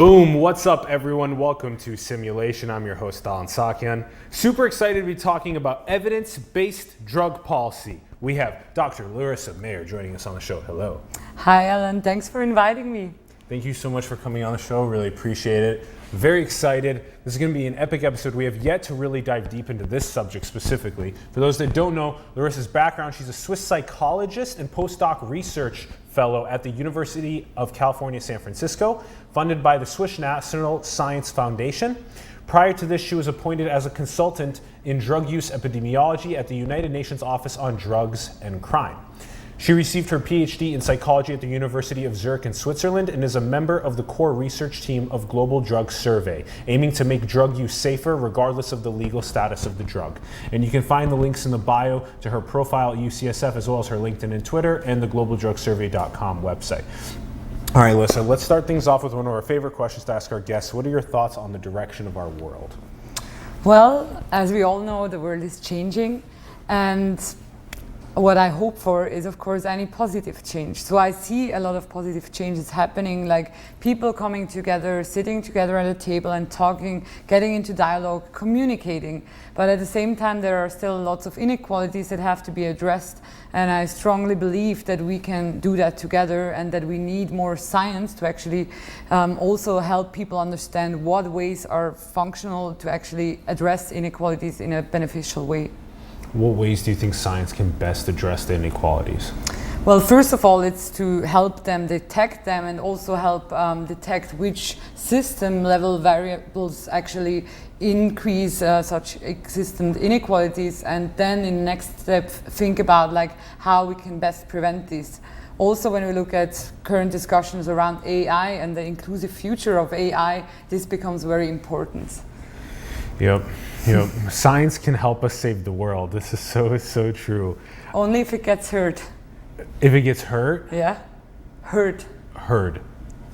Boom, what's up everyone? Welcome to Simulation. I'm your host, Dalan Sakyan. Super excited to be talking about evidence-based drug policy. We have Dr. Larissa Maier joining us on the show. Hello. Hi Alan, thanks for inviting me. Thank you so much for coming on the show, really appreciate it. Very excited. This is going to be an epic episode. We have yet to really dive deep into this subject specifically. For those that don't know Larissa's background, she's a Swiss psychologist and postdoc research fellow at the University of California, San Francisco, funded by the Swiss National Science Foundation. Prior to this, she was appointed as a consultant in drug use epidemiology at the United Nations Office on Drugs and Crime. She received her PhD in psychology at the University of Zurich in Switzerland and is a member of the core research team of Global Drug Survey, aiming to make drug use safer regardless of the legal status of the drug. And you can find the links in the bio to her profile at UCSF, as well as her LinkedIn and Twitter, and the globaldrugsurvey.com website. All right, Larissa, let's start things off with one of our favorite questions to ask our guests. What are your thoughts on the direction of our world? Well, as we all know, the world is changing, and what I hope for is, of course, any positive change. So I see a lot of positive changes happening, like people coming together, sitting together at a table and talking, getting into dialogue, communicating. But at the same time, there are still lots of inequalities that have to be addressed. And I strongly believe that we can do that together and that we need more science to actually also help people understand what ways are functional to actually address inequalities in a beneficial way. What ways do you think science can best address the inequalities? Well, first of all, it's to help them detect them and also help detect which system level variables actually increase such existent inequalities, and then in the next step think about like how we can best prevent this. Also, when we look at current discussions around AI and the inclusive future of AI, this becomes very important. Yep. Science can help us save the world. This is so true. Only if it gets heard. If it gets hurt? Yeah. Heard.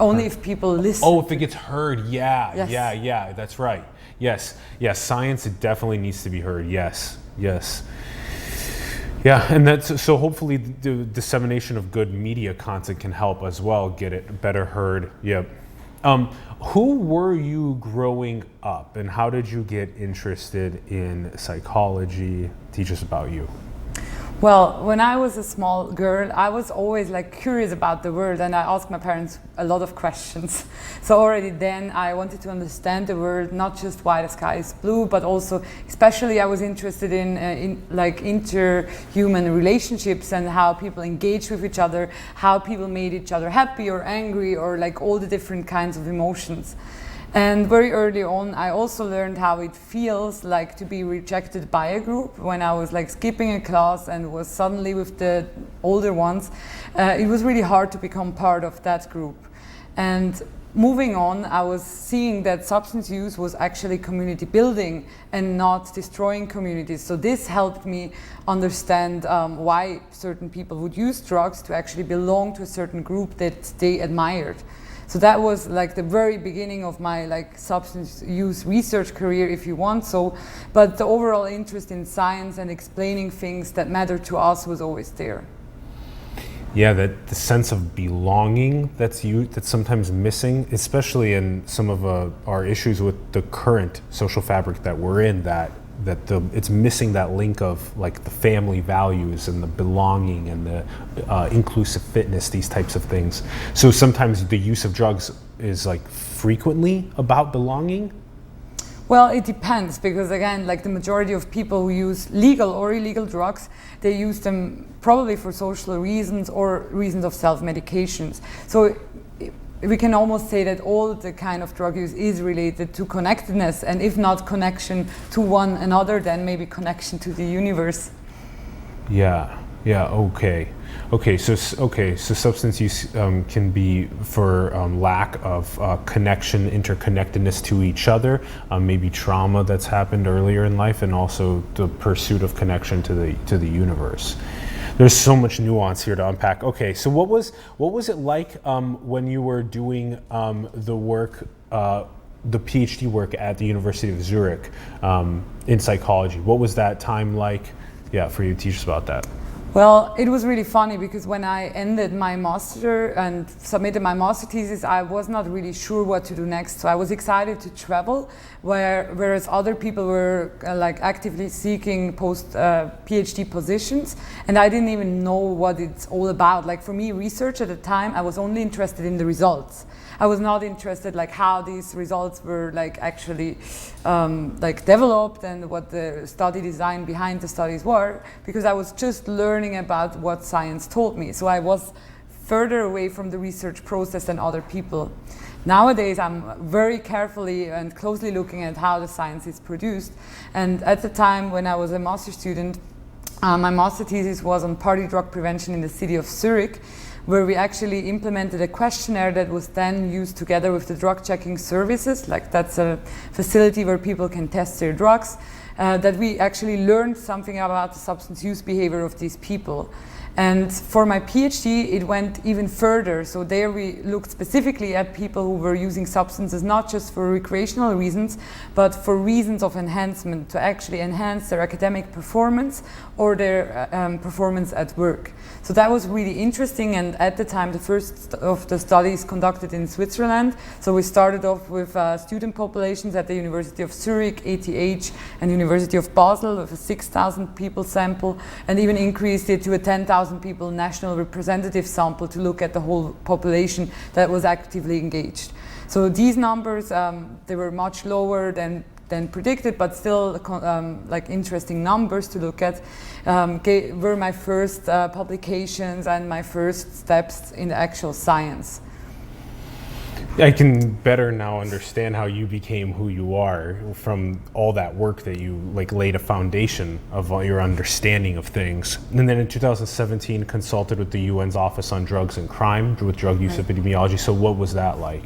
Only if people listen. Oh, if it gets heard, yeah. Yes. Yeah, that's right. Yes, science definitely needs to be heard. Yes. Yeah, and that's so hopefully the dissemination of good media content can help as well get it better heard. Yep. Who were you growing up, and how did you get interested in psychology? Teach us about you. Well, when I was a small girl, I was always like curious about the world, and I asked my parents a lot of questions. So already then I wanted to understand the world, not just why the sky is blue, but also especially I was interested in like interhuman relationships and how people engage with each other, how people made each other happy or angry, or like all the different kinds of emotions. And very early on, I also learned how it feels like to be rejected by a group. When I was like skipping a class and was suddenly with the older ones, it was really hard to become part of that group. And moving on, I was seeing that substance use was actually community building and not destroying communities. So this helped me understand why certain people would use drugs to actually belong to a certain group that they admired. So that was like the very beginning of my like substance use research career, if you want so. But the overall interest in science and explaining things that matter to us was always there. Yeah, that the sense of belonging that's sometimes missing, especially in some of our issues with the current social fabric that we're in. It's missing that link of like the family values and the belonging and the inclusive fitness, these types of things. So sometimes the use of drugs is like frequently about belonging. Well, it depends, because again, like the majority of people who use legal or illegal drugs, they use them probably for social reasons or reasons of self-medications. So we can almost say that all the kind of drug use is related to connectedness, and if not connection to one another, then maybe connection to the universe. Yeah, okay. So substance use can be for lack of connection, interconnectedness to each other, maybe trauma that's happened earlier in life, and also the pursuit of connection to the universe. There's so much nuance here to unpack. Okay, so what was it like when you were doing the work, the PhD work at the University of Zurich in psychology? What was that time like? Yeah, for you to teach us about that. Well, it was really funny because when I ended my master and submitted my master thesis, I was not really sure what to do next. So I was excited to travel, whereas other people were like actively seeking PhD positions, and I didn't even know what it's all about. Like for me, research at the time, I was only interested in the results. I was not interested like how these results were like actually like developed and what the study design behind the studies were, because I was just learning about what science told me. So I was further away from the research process than other people. Nowadays, I'm very carefully and closely looking at how the science is produced. And at the time when I was a master student, my master thesis was on party drug prevention in the city of Zurich, where we actually implemented a questionnaire that was then used together with the drug checking services. Like that's a facility where people can test their drugs, that we actually learned something about the substance use behavior of these people. And for my PhD, it went even further. So there we looked specifically at people who were using substances not just for recreational reasons, but for reasons of enhancement, to actually enhance their academic performance or their performance at work. So that was really interesting, and at the time the first of the studies conducted in Switzerland. So we started off with student populations at the University of Zurich, ETH, and University of Basel with a 6,000 people sample, and even increased it to a 10,000 people national representative sample to look at the whole population that was actively engaged. So these numbers, they were much lower than predicted, but still like interesting numbers to look at, were my first publications and my first steps in the actual science. I can better now understand how you became who you are from all that work that you like laid a foundation of all your understanding of things. And then in 2017 consulted with the UN's Office on Drugs and Crime with Drug Use Epidemiology. So what was that like?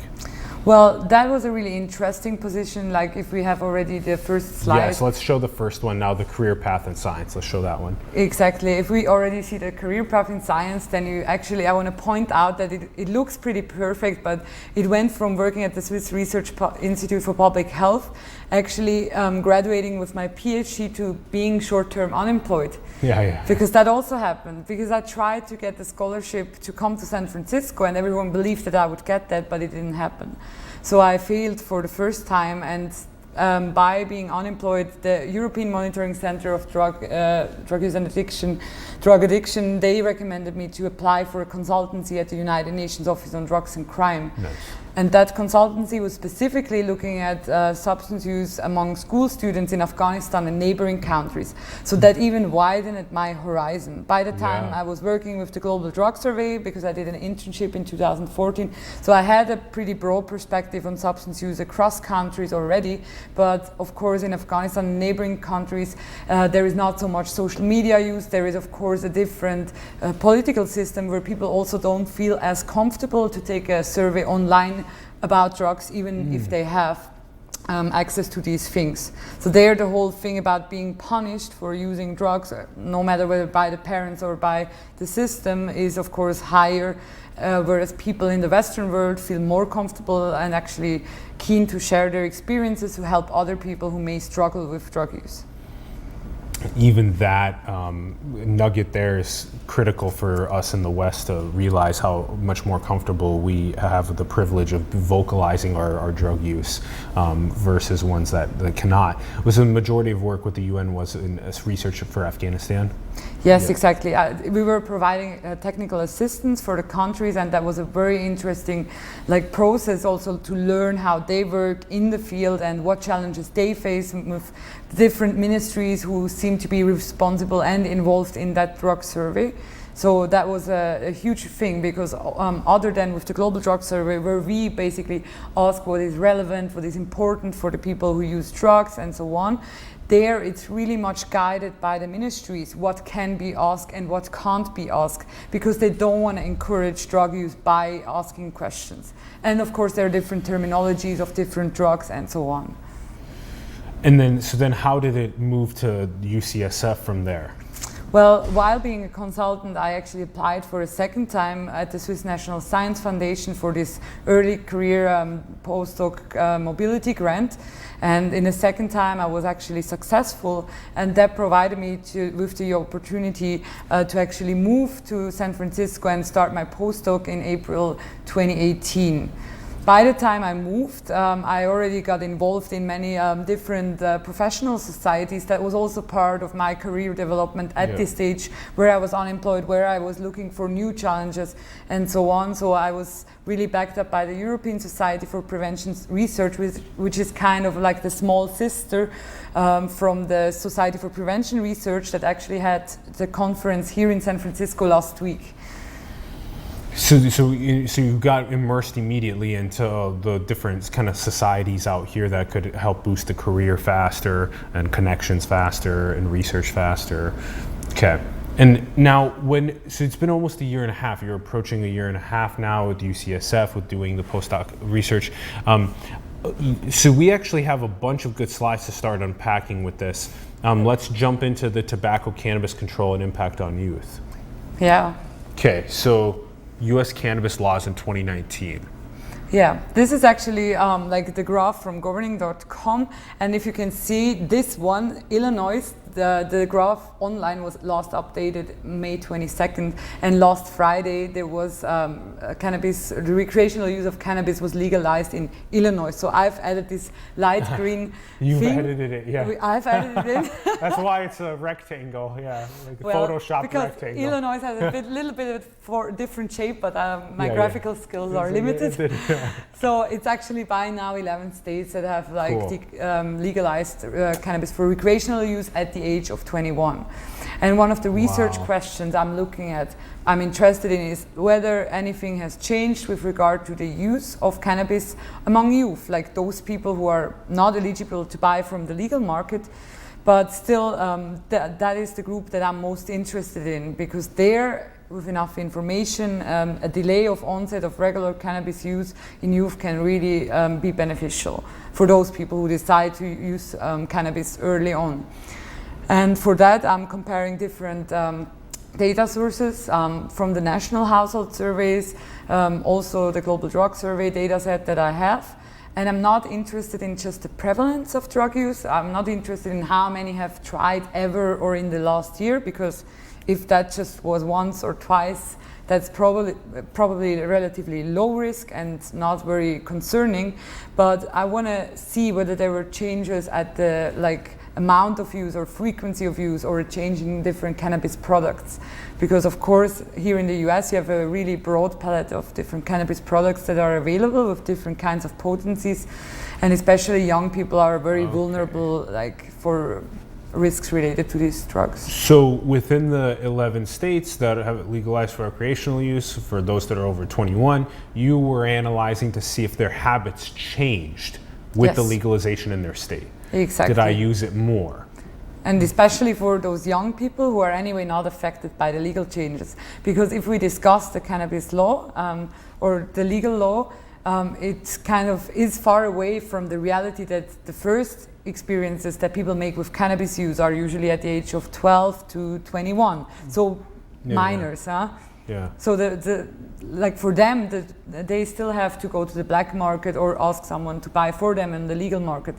Well, that was a really interesting position. Like if we have already the first slide. Yes, let's show the first one now, the career path in science. Let's show that one. Exactly. If we already see the career path in science, then you actually, I want to point out that it looks pretty perfect, but it went from working at the Swiss Research Institute for Public Health, actually graduating with my PhD, to being short-term unemployed. Yeah. Because that also happened, because I tried to get the scholarship to come to San Francisco, and everyone believed that I would get that, but it didn't happen. So I failed for the first time, and by being unemployed, the European Monitoring Center of Drug Use and Drug Addiction, they recommended me to apply for a consultancy at the United Nations Office on Drugs and Crime. Nice. And that consultancy was specifically looking at substance use among school students in Afghanistan and neighboring countries. So that even widened my horizon. By the time I was working with the Global Drug Survey, because I did an internship in 2014, so I had a pretty broad perspective on substance use across countries already. But of course, in Afghanistan and neighboring countries, there is not so much social media use. There is, of course, a different political system where people also don't feel as comfortable to take a survey online about drugs, even if they have access to these things. So there, the whole thing about being punished for using drugs, no matter whether by the parents or by the system, is of course higher, whereas people in the Western world feel more comfortable and actually keen to share their experiences to help other people who may struggle with drug use. Even that nugget there is critical for us in the West to realize how much more comfortable we have the privilege of vocalizing our drug use versus ones that cannot. Was the majority of work with the UN was in research for Afghanistan? Yes, exactly. We were providing technical assistance for the countries, and that was a very interesting process also to learn how they work in the field and what challenges they face with different ministries who seem to be responsible and involved in that drug survey. So that was a huge thing, because other than with the Global Drug Survey, where we basically ask what is relevant, what is important for the people who use drugs and so on, there it's really much guided by the ministries, what can be asked and what can't be asked, because they don't want to encourage drug use by asking questions. And of course there are different terminologies of different drugs and so on. And then, so then how did it move to UCSF from there? Well, while being a consultant, I actually applied for a second time at the Swiss National Science Foundation for this early career postdoc mobility grant. And in the second time, I was actually successful, and that provided me with the opportunity to actually move to San Francisco and start my postdoc in April 2018. By the time I moved, I already got involved in many different professional societies. That was also part of my career development at this stage, where I was unemployed, where I was looking for new challenges and so on. So I was really backed up by the European Society for Prevention Research, which is kind of like the small sister from the Society for Prevention Research that actually had the conference here in San Francisco last week. So you got immersed immediately into the different kind of societies out here that could help boost the career faster and connections faster and research faster. Okay. And now so it's been almost a year and a half. You're approaching a year and a half now with UCSF with doing the postdoc research. So we actually have a bunch of good slides to start unpacking with this. Let's jump into the tobacco cannabis control and impact on youth. Yeah. Okay, so U.S. cannabis laws in 2019. Yeah, this is actually like the graph from governing.com, and if you can see this one, Illinois, the graph online was last updated May 22nd, and last Friday there was cannabis, the recreational use of cannabis was legalized in Illinois. So I've added this light green You've thing. edited it, yeah. I've edited it. That's why it's a rectangle, yeah, like a well, Photoshop because rectangle. Illinois has a little bit of a different shape, but my graphical skills are limited. So it's actually by now 11 states that have like legalized cannabis for recreational use at the age of 21. And one of the research questions I'm interested in is whether anything has changed with regard to the use of cannabis among youth, like those people who are not eligible to buy from the legal market. But still, that is the group that I'm most interested in, because there, with enough information, a delay of onset of regular cannabis use in youth can really be beneficial for those people who decide to use cannabis early on. And for that, I'm comparing different data sources from the national household surveys, also the global drug survey data set that I have. And I'm not interested in just the prevalence of drug use. I'm not interested in how many have tried ever or in the last year, because if that just was once or twice, that's probably relatively low risk and not very concerning. But I want to see whether there were changes at the amount of use or frequency of use, or a change in different cannabis products. Because of course, here in the US, you have a really broad palette of different cannabis products that are available with different kinds of potencies. And especially young people are very vulnerable for risks related to these drugs. So within the 11 states that have it legalized for recreational use, for those that are over 21, you were analyzing to see if their habits changed with the legalization in their state. Exactly. Did I use it more? And especially for those young people who are anyway not affected by the legal changes. Because if we discuss the cannabis law or the legal law, it kind of is far away from the reality that the first experiences that people make with cannabis use are usually at the age of 12 to 21. So minors, huh? Yeah. So for them, they still have to go to the black market or ask someone to buy for them in the legal market.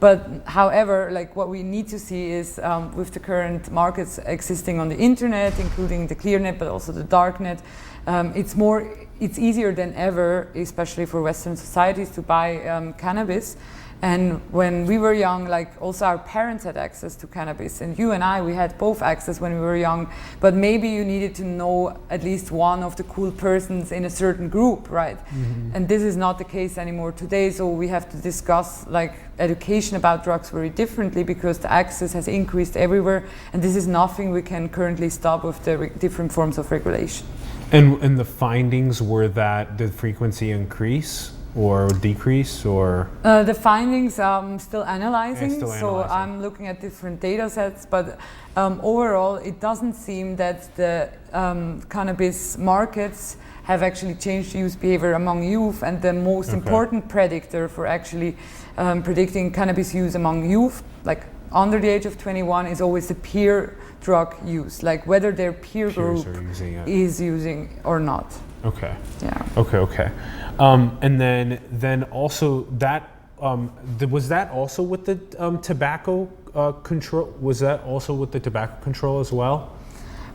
But however, what we need to see is with the current markets existing on the internet, including the clear net, but also the dark net, it's easier than ever, especially for Western societies, to buy cannabis. And when we were young, also our parents had access to cannabis, and you and I, we had both access when we were young, but maybe you needed to know at least one of the cool persons in a certain group, right? Mm-hmm. And this is not the case anymore today, so we have to discuss education about drugs very differently, because the access has increased everywhere, and this is nothing we can currently stop with the different forms of regulation. And the findings were that the frequency increase or decrease, or? The findings I'm still analyzing, so I'm looking at different data sets, but overall it doesn't seem that the cannabis markets have actually changed use behavior among youth, and the most important predictor for actually predicting cannabis use among youth, under the age of 21 is always the peer drug use, like whether their peer Peers group are using it. is using or not. Okay. Yeah. Okay. And then also that was that also with the tobacco control? Was that also with the tobacco control as well?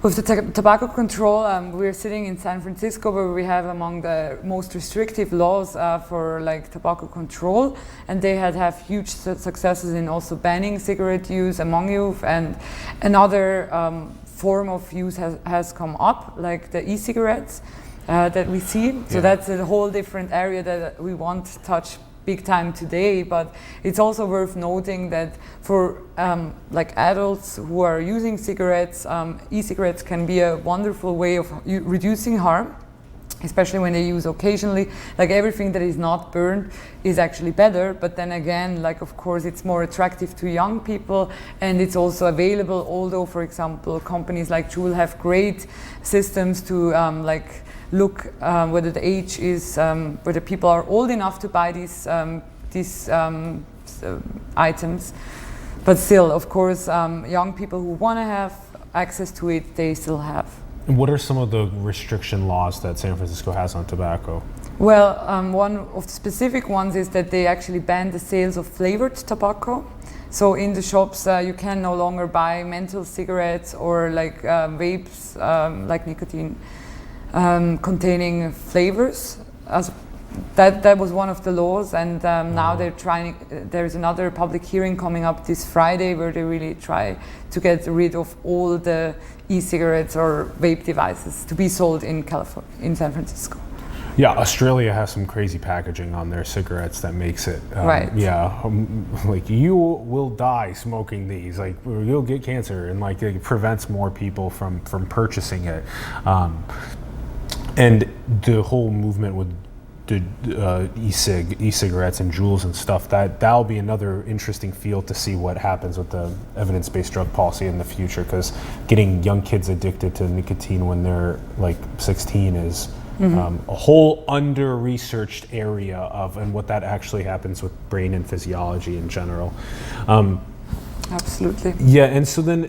With the tobacco control, we're sitting in San Francisco, where we have among the most restrictive laws for like tobacco control, and they have huge successes in also banning cigarette use among youth, and another form of use has come up, like the e-cigarettes that we see. So that's a whole different area that we want to touch big time today, but it's also worth noting that for like adults who are using cigarettes, e-cigarettes can be a wonderful way of reducing harm, especially when they use occasionally. Like everything that is not burned is actually better, but then again, like of course it's more attractive to young people, and it's also available, although for example companies like Juul have great systems to like look whether the age is, whether people are old enough to buy these items. But still, of course, young people who want to have access to it, they still have. And what are some of the restriction laws that San Francisco has on tobacco? Well, one of the specific ones is that they actually ban the sales of flavored tobacco. So in the shops, you can no longer buy menthol cigarettes or like vapes, like nicotine. Containing flavors. That was one of the laws, and now they're trying. There's another public hearing coming up this Friday where they really try to get rid of all the e-cigarettes or vape devices to be sold in California, in San Francisco. Yeah, Australia has some crazy packaging on their cigarettes that makes it, right. Yeah, like you will die smoking these, like you'll get cancer, and like it prevents more people from purchasing it. And the whole movement with the e-cigarettes and Juuls and stuff, that'll be another interesting field to see what happens with the evidence-based drug policy in the future, because getting young kids addicted to nicotine when they're like 16 is a whole under-researched area of, and what that actually happens with brain and physiology in general. Absolutely. Yeah, and so then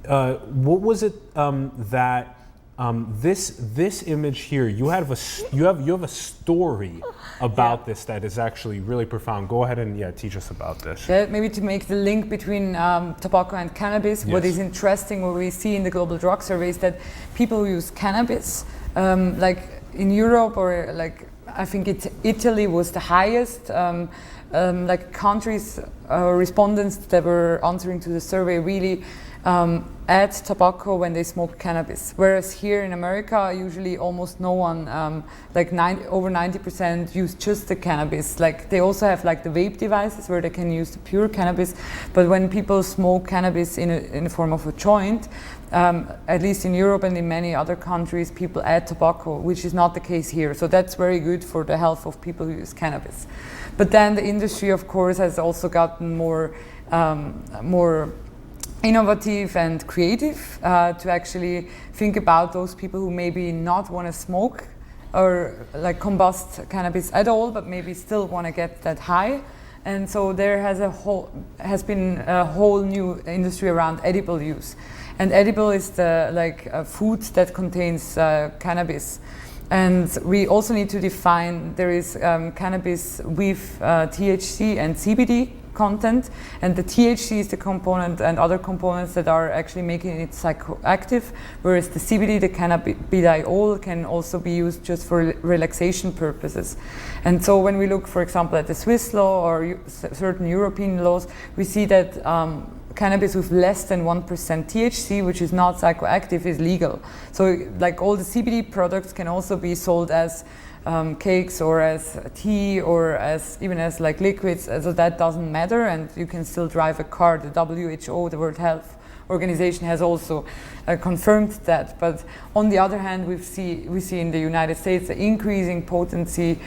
what was it that this image here, you have a story about this that is actually really profound. Go ahead and teach us about this. Yeah, maybe to make the link between tobacco and cannabis. Yes. What is interesting, what we see in the global drug survey, is that people who use cannabis, like in Europe, or like I think Italy was the highest. Like countries, respondents that were answering to the survey really add tobacco when they smoke cannabis. Whereas here in America, usually almost no one, over 90% use just the cannabis. Like they also have like the vape devices where they can use the pure cannabis. But when people smoke cannabis in the form of a joint, at least in Europe and in many other countries, people add tobacco, which is not the case here. So that's very good for the health of people who use cannabis. But then the industry, of course, has also gotten more innovative and creative to actually think about those people who maybe not want to smoke or like combust cannabis at all, but maybe still want to get that high. And so there has been a whole new industry around edible use. And edible is the food that contains cannabis. And we also need to define, there is cannabis with THC and CBD content, and the THC is the component and other components that are actually making it psychoactive, whereas the CBD, the cannabidiol, can also be used just for relaxation purposes. And so when we look, for example, at the Swiss law or certain European laws, we see that cannabis with less than 1% THC, which is not psychoactive, is legal. So like all the CBD products can also be sold as cakes or as tea or even as like liquids, so that doesn't matter, and you can still drive a car. The WHO, the World Health Organization, has also confirmed that. But on the other hand, we see in the United States the increased potency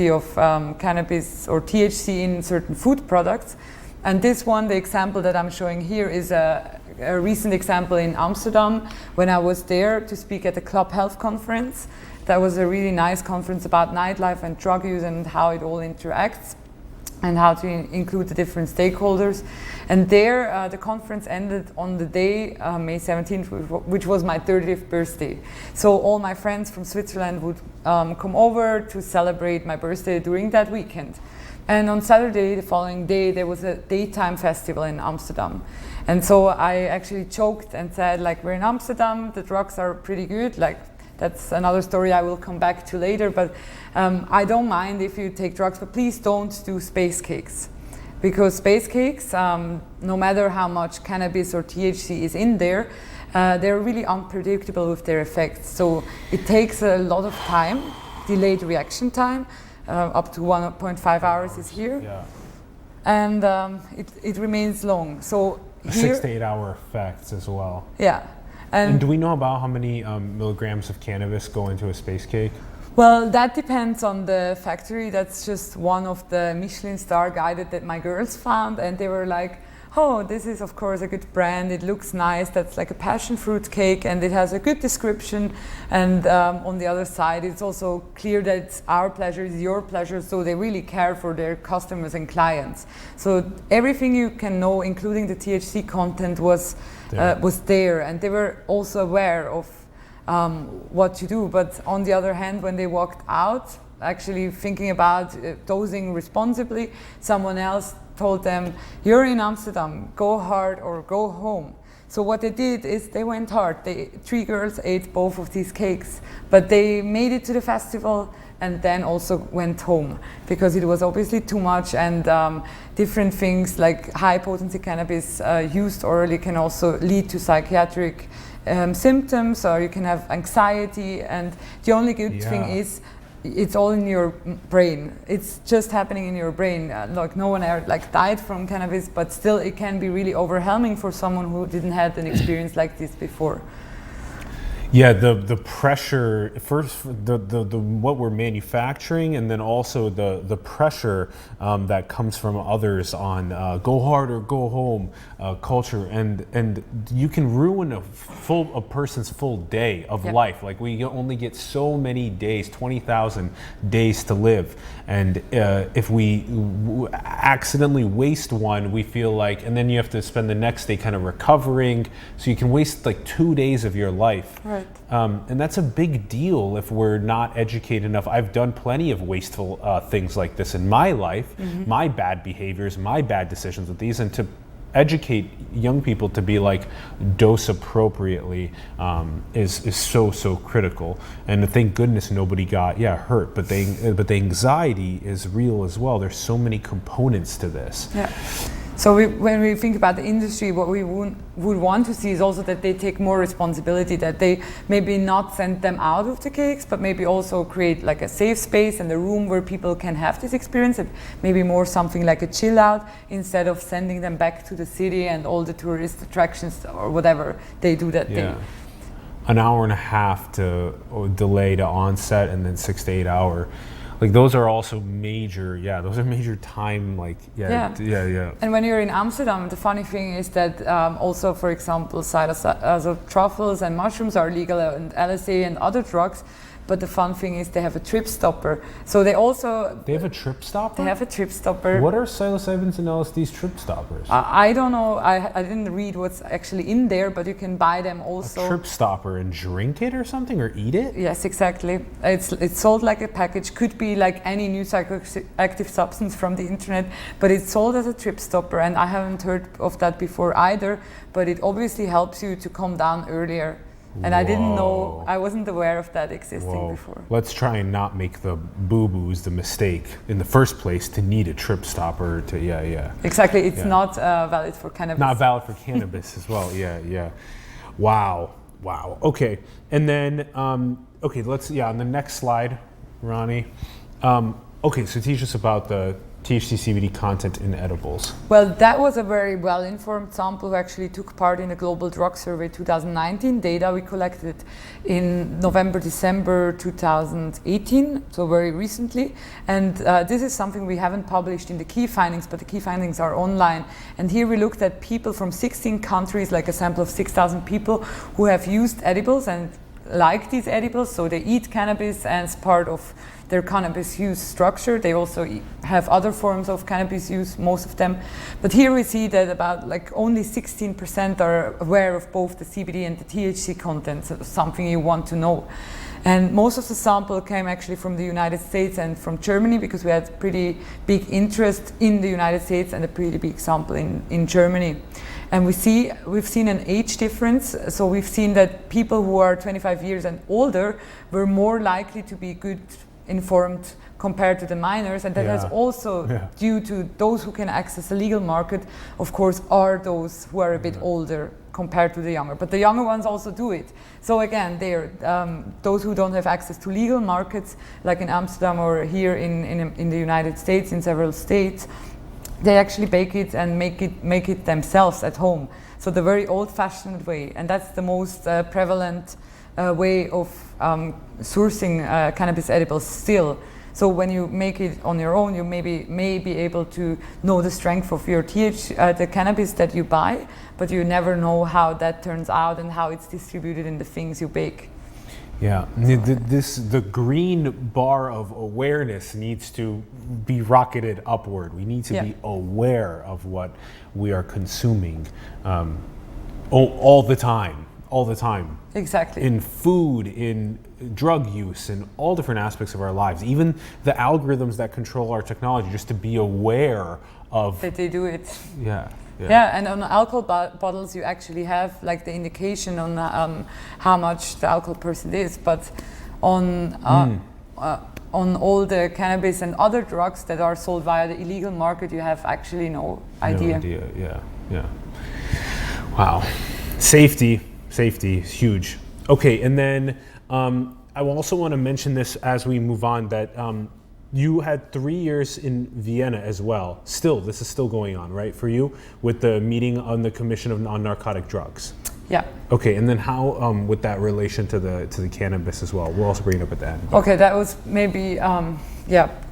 of cannabis or THC in certain food products. And this one, the example that I'm showing here, is a recent example in Amsterdam when I was there to speak at the Club Health Conference. That was a really nice conference about nightlife and drug use and how it all interacts. and how to include the different stakeholders. And there, the conference ended on the day, May 17th, which was my 30th birthday. So all my friends from Switzerland would come over to celebrate my birthday during that weekend. And on Saturday, the following day, there was a daytime festival in Amsterdam. And so I actually joked and said, like, we're in Amsterdam, the drugs are pretty good. Like, that's another story I will come back to later, but I don't mind if you take drugs, but please don't do space cakes. Because space cakes, no matter how much cannabis or THC is in there, they're really unpredictable with their effects. So it takes a lot of time, delayed reaction time, up to 1.5 hours is here. Yeah. And it remains long. So 6 to 8 hour effects as well. Yeah. And do we know about how many milligrams of cannabis go into a space cake? Well, that depends on the factory. That's just one of the Michelin star guided that my girls found, and they were like, oh, this is of course a good brand, it looks nice, that's like a passion fruit cake, and it has a good description, and on the other side it's also clear that it's our pleasure is your pleasure, so they really care for their customers and clients. So everything you can know, including the THC content, was there, and they were also aware of what to do. But on the other hand, when they walked out, actually thinking about dosing responsibly, someone else told them, you're in Amsterdam, go hard or go home. So what they did is they went hard. 3 girls ate both of these cakes, but they made it to the festival and then also went home because it was obviously too much, and different things like high potency cannabis used orally can also lead to psychiatric symptoms, or you can have anxiety, and the only good thing is it's all in your brain. It's just happening in your brain. Like no one ever died from cannabis, but still it can be really overwhelming for someone who didn't have an experience like this before. Yeah, the pressure first, the what we're manufacturing, and then also the pressure that comes from others on go hard or go home culture, and you can ruin a person's full day of life. Like we only get so many days, 20,000 days to live, and if we accidentally waste one, we feel like, and then you have to spend the next day kind of recovering, so you can waste like 2 days of your life. Right. And that's a big deal if we're not educated enough. I've done plenty of wasteful things like this in my life, my bad behaviors, my bad decisions with these, and to educate young people to be like dose appropriately is so critical. And thank goodness nobody got hurt, but the anxiety is real as well. There's so many components to this. Yeah. So when we think about the industry, what we would want to see is also that they take more responsibility, that they maybe not send them out of the cakes, but maybe also create like a safe space and a room where people can have this experience, and maybe more something like a chill out, instead of sending them back to the city and all the tourist attractions or whatever they do that day. An hour and a half to delay to onset, and then 6 to 8 hour. Like those are also major, those are major time, And when you're in Amsterdam, the funny thing is that also, for example, truffles and mushrooms are legal, and LSD and other drugs. But the fun thing is they have a trip stopper. So they have a trip stopper? They have a trip stopper. What are psilocybins and LSD's trip stoppers? I don't know. I didn't read what's actually in there, but you can buy them also. A trip stopper and drink it or something, or eat it? Yes, exactly. It's sold like a package. Could be like any new psychoactive substance from the internet, but it's sold as a trip stopper, and I haven't heard of that before either. But it obviously helps you to calm down earlier. And I didn't know, I wasn't aware of that existing before. Let's try and not make the boo-boos the mistake in the first place to need a trip stopper to, Exactly, it's not valid for cannabis. Not valid for cannabis as well, Wow, okay. And then, let's, on the next slide, Ronnie. So teach us about the THC CBD content in edibles. Well, that was a very well-informed sample who actually took part in the Global Drug Survey 2019 data we collected in November, December 2018, so very recently. And this is something we haven't published in the key findings, but the key findings are online. And here we looked at people from 16 countries, like a sample of 6,000 people who have used edibles and like these edibles, so they eat cannabis as part of their cannabis use structure. They also have other forms of cannabis use, most of them. But here we see that about like only 16% are aware of both the CBD and the THC content, so something you want to know. And most of the sample came actually from the United States and from Germany, because we had pretty big interest in the United States and a pretty big sample in Germany. And we've seen an age difference. So we've seen that people who are 25 years and older were more likely to be good informed compared to the minors. And that is also due to those who can access a legal market, of course, are those who are a bit older compared to the younger. But the younger ones also do it. So again, those who don't have access to legal markets, like in Amsterdam or here in the United States, in several states, they actually bake it and make it themselves at home. So the very old-fashioned way, and that's the most prevalent way of sourcing cannabis edibles still. So when you make it on your own, you may be able to know the strength of your the cannabis that you buy, but you never know how that turns out and how it's distributed in the things you bake. Yeah, the green bar of awareness needs to be rocketed upward. We need to be aware of what we are consuming all the time. Exactly. In food, in drug use, in all different aspects of our lives, even the algorithms that control our technology, just to be aware of that they do it. Yeah, and on alcohol bottles you actually have like the indication on how much the alcohol percent is, but on all the cannabis and other drugs that are sold via the illegal market, you have actually no idea. Yeah. Wow. Safety is huge. Okay, and then I also want to mention this as we move on, that you had 3 years in Vienna as well. This is still going on, right, for you, with the meeting on the Commission on Narcotic Drugs? Yeah. Okay, and then how with that relation to the cannabis as well? We'll also bring it up at the end. Okay, that was maybe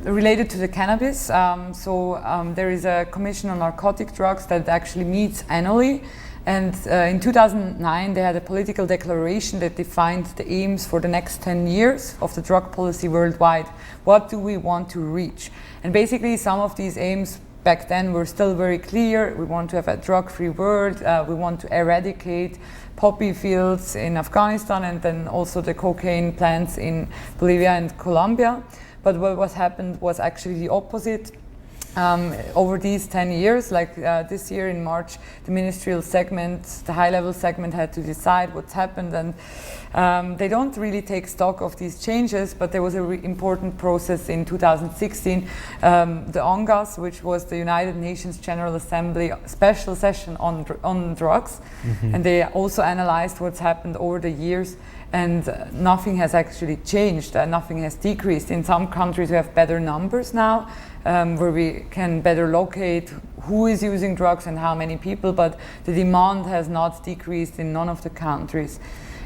related to the cannabis. There is a Commission on Narcotic Drugs that actually meets annually. And in 2009, they had a political declaration that defined the aims for the next 10 years of the drug policy worldwide. What do we want to reach? And basically, some of these aims back then were still very clear. We want to have a drug-free world. We want to eradicate poppy fields in Afghanistan, and then also the cocaine plants in Bolivia and Colombia. But what happened was actually the opposite. Over these 10 years, like this year in March, the ministerial segment, the high-level segment, had to decide what's happened, and they don't really take stock of these changes, but there was an important process in 2016, the UNGAS, which was the United Nations General Assembly special session on drugs, and they also analyzed what's happened over the years. And nothing has actually changed, nothing has decreased. In some countries we have better numbers now, where we can better locate who is using drugs and how many people, but the demand has not decreased in none of the countries.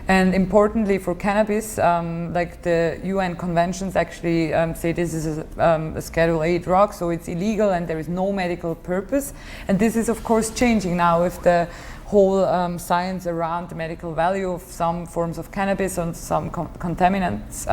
And importantly for cannabis, like the UN conventions actually say this is a Schedule A drug, so it's illegal and there is no medical purpose. And this is of course changing now with the whole science around the medical value of some forms of cannabis and some contaminants,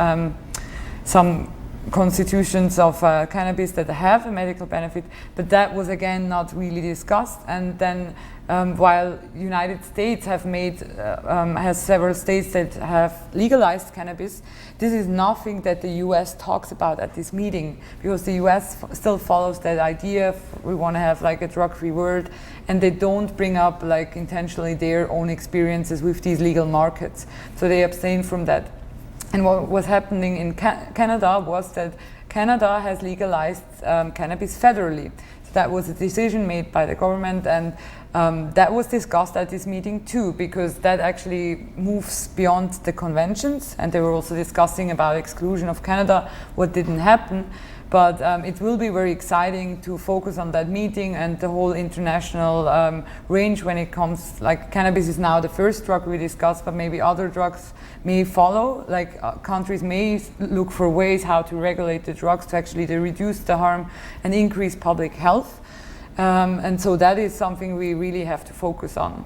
some constitutions of cannabis that have a medical benefit, but that was again not really discussed. And then while United States has several states that have legalized cannabis, this is nothing that the US talks about at this meeting, because the US still follows that idea we want to have like a drug-free world, and they don't bring up like intentionally their own experiences with these legal markets, so they abstain from that. And what was happening in Canada was that Canada has legalized cannabis federally. So that was a decision made by the government, and that was discussed at this meeting too, because that actually moves beyond the conventions, and they were also discussing about exclusion of Canada, what didn't happen. But it will be very exciting to focus on that meeting and the whole international range when it comes, like cannabis is now the first drug we discussed, but maybe other drugs may follow. Like countries may look for ways how to regulate the drugs to actually reduce the harm and increase public health. And so that is something we really have to focus on.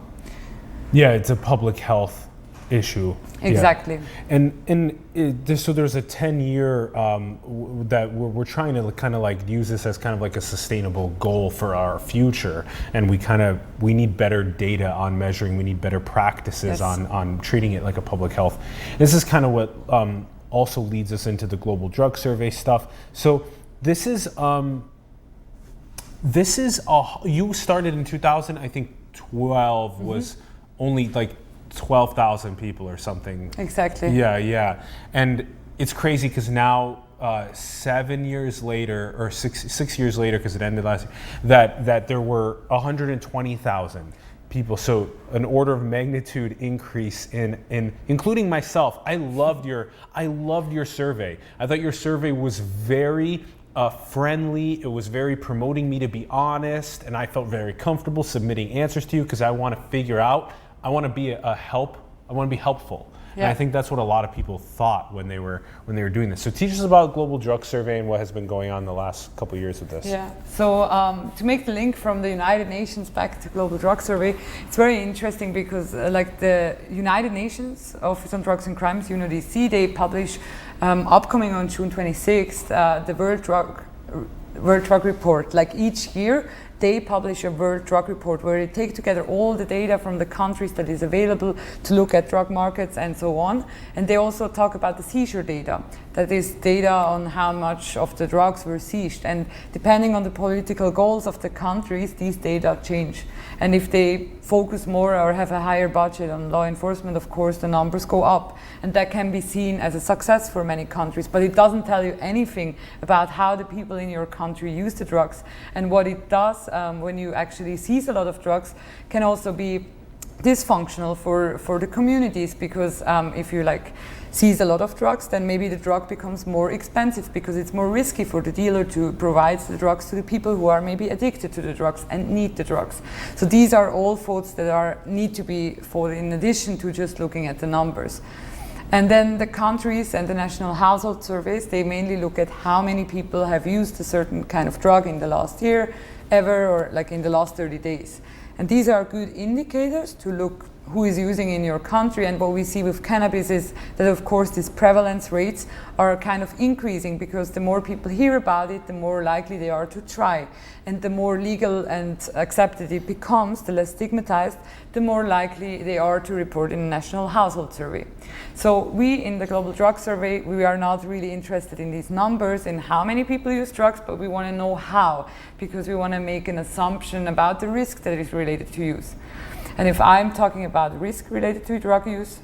Yeah, it's a public health issue. Exactly. Yeah. So there's a 10-year that we're trying to kind of like use this as kind of like a sustainable goal for our future, and we need better data on measuring. We need better practices on treating it like a public health. This is kind of what also leads us into the global drug survey stuff. So this is you started in 2000, I think 12 was only like 12,000 people or something. Exactly. Yeah. And it's crazy because now 7 years later, or six years later, because it ended last year, that there were 120,000 people. So an order of magnitude increase in including myself. I loved your survey. I thought your survey was very friendly. It was very promoting me to be honest, and I felt very comfortable submitting answers to you because I want to figure out. I want to be I want to be helpful. Yeah. And I think that's what a lot of people thought when they were doing this. So teach us about global drug survey and what has been going on the last couple of years with this. Yeah. So to make the link from the United Nations back to global drug survey, it's very interesting because like the United Nations Office on Drugs and Crimes, UNODC, they publish upcoming on June 26th the World Drug Report. Like each year, they publish a World Drug Report where they take together all the data from the countries that is available to look at drug markets and so on. And they also talk about the seizure data. That is data on how much of the drugs were seized. And depending on the political goals of the countries, these data change. And if they focus more or have a higher budget on law enforcement, of course, the numbers go up. And that can be seen as a success for many countries. But it doesn't tell you anything about how the people in your country use the drugs. And what it does when you actually seize a lot of drugs can also be dysfunctional for the communities, because if you like seize a lot of drugs, then maybe the drug becomes more expensive because it's more risky for the dealer to provide the drugs to the people who are maybe addicted to the drugs and need the drugs. So these are all thoughts that need to be thought in addition to just looking at the numbers. And then the countries and the national household surveys, they mainly look at how many people have used a certain kind of drug in the last year, ever, or like in the last 30 days. And these are good indicators to look who is using in your country. And what we see with cannabis is that, of course, these prevalence rates are kind of increasing because the more people hear about it, the more likely they are to try. And the more legal and accepted it becomes, the less stigmatized, the more likely they are to report in a national household survey. So we in the Global Drug Survey, we are not really interested in these numbers, in how many people use drugs, but we want to know how, because we want to make an assumption about the risk that is related to use. And if I'm talking about risk related to drug use,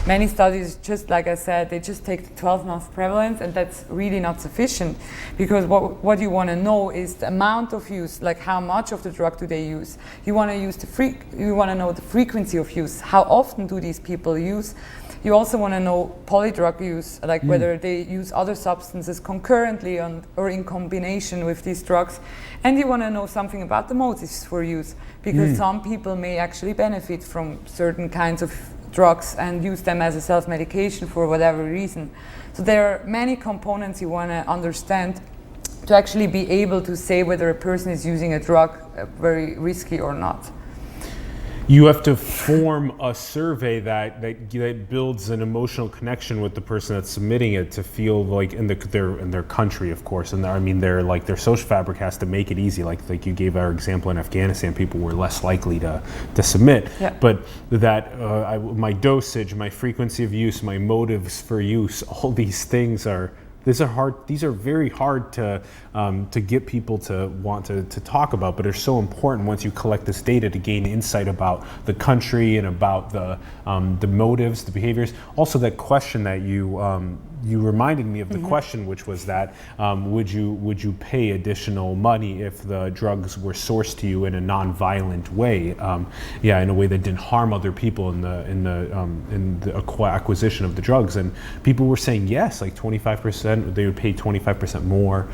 many studies, just like I said, they just take the 12-month prevalence, and that's really not sufficient, because what you want to know is the amount of use, like how much of the drug do they use. You want to know the frequency of use. How often do these people use? You also want to know polydrug use, like whether they use other substances concurrently or in combination with these drugs. And you want to know something about the motives for use, because some people may actually benefit from certain kinds of drugs and use them as a self-medication for whatever reason. So there are many components you want to understand to actually be able to say whether a person is using a drug very risky or not. You have to form a survey that builds an emotional connection with the person that's submitting it to feel like in their country, of course, and their social fabric has to make it easy. Like you gave our example in Afghanistan, people were less likely to submit. Yeah. But that my dosage, my frequency of use, my motives for use, all these things are. These are very hard to get people to want to talk about, but they're so important once you collect this data to gain insight about the country and about the motives, the behaviors. Also, that question that you reminded me of the question, which was that would you pay additional money if the drugs were sourced to you in a non-violent way, in a way that didn't harm other people in the acquisition of the drugs, and people were saying yes, like 25%. They would pay 25% more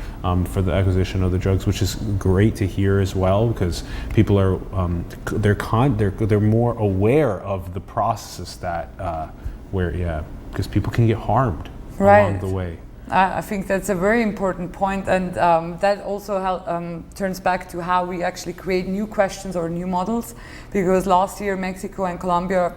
for the acquisition of the drugs, which is great to hear as well, because people are they're more aware of the processes because people can get harmed along the way. I think that's a very important point, and that also turns back to how we actually create new questions or new models, because last year Mexico and Colombia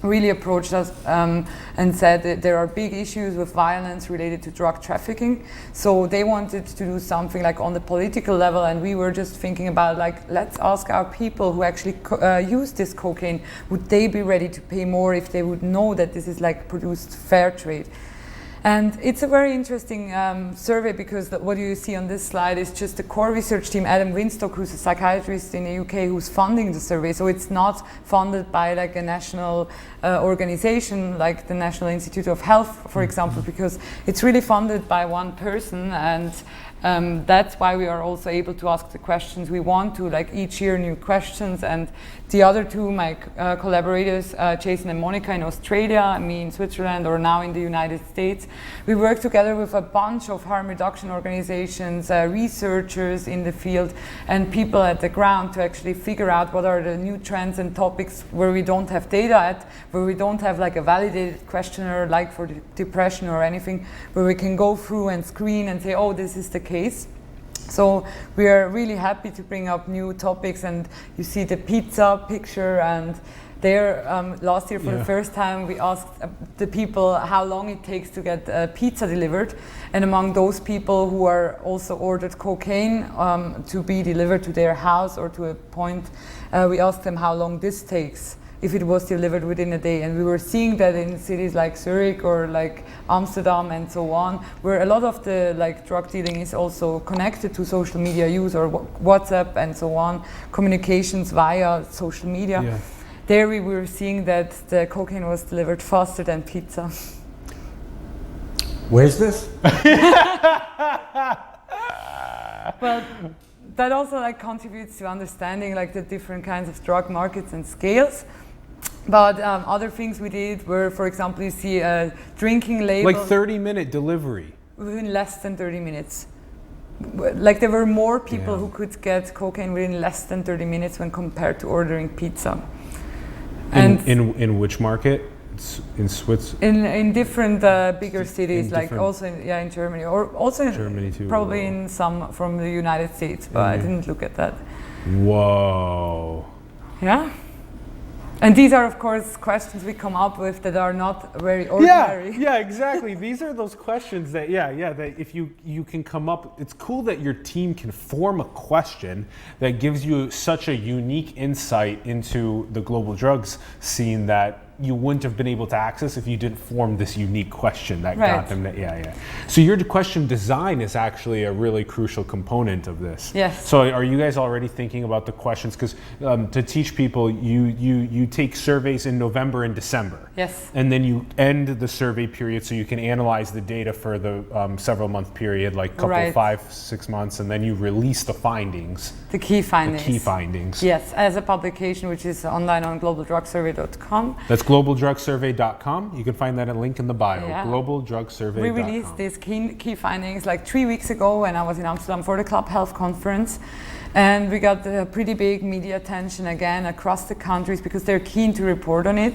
really approached us and said that there are big issues with violence related to drug trafficking. So they wanted to do something like on the political level, and we were just thinking about like, let's ask our people who actually use this cocaine, would they be ready to pay more if they would know that this is like produced fair trade? And it's a very interesting survey, because what you see on this slide is just the core research team, Adam Winstock, who's a psychiatrist in the UK, who's funding the survey. So it's not funded by like a national organization like the National Institute of Health, for example, because it's really funded by one person, and that's why we are also able to ask the questions we want to, like each year new questions. And the other two, my collaborators, Jason and Monica in Australia, me in Switzerland, or now in the United States, we work together with a bunch of harm reduction organizations, researchers in the field, and people at the ground to actually figure out what are the new trends and topics where we don't have data at, where we don't have like a validated questionnaire like for depression or anything, where we can go through and screen and say, oh, this is the case. So we are really happy to bring up new topics, and you see the pizza picture, and there last year for the first time we asked the people how long it takes to get pizza delivered, and among those people who are also ordered cocaine to be delivered to their house or to a point, we asked them how long this takes if it was delivered within a day. And we were seeing that in cities like Zurich or like Amsterdam and so on, where a lot of the like drug dealing is also connected to social media use or WhatsApp and so on, communications via social media. Yeah. There we were seeing that the cocaine was delivered faster than pizza. Where's this? Well, that also like contributes to understanding like the different kinds of drug markets and scales. But other things we did were, for example, you see a drinking label. Like 30-minute delivery. Within less than 30 minutes. Like there were more people who could get cocaine within less than 30 minutes when compared to ordering pizza. In which market? In Switzerland? In different bigger cities, like different also in Germany, or also in Germany too, probably in some from the United States, but I didn't look at that. Whoa. Yeah. And these are, of course, questions we come up with that are not very ordinary. Yeah, exactly. These are those questions that, that if you can come up, it's cool that your team can form a question that gives you such a unique insight into the global drugs scene that you wouldn't have been able to access if you didn't form this unique question that got them to, So your question design is actually a really crucial component of this. Yes. So are you guys already thinking about the questions? Because to teach people, you take surveys in November and December. Yes. And then you end the survey period so you can analyze the data for the several month period, like couple 5-6 months, and then you release the findings. The key findings. The key findings. Yes, as a publication which is online on globaldrugsurvey.com. That's globaldrugsurvey.com. You can find that link in the bio. Yeah. Globaldrugsurvey.com. We released these key findings like 3 weeks ago when I was in Amsterdam for the Club Health Conference. And we got a pretty big media attention again across the countries because they're keen to report on it.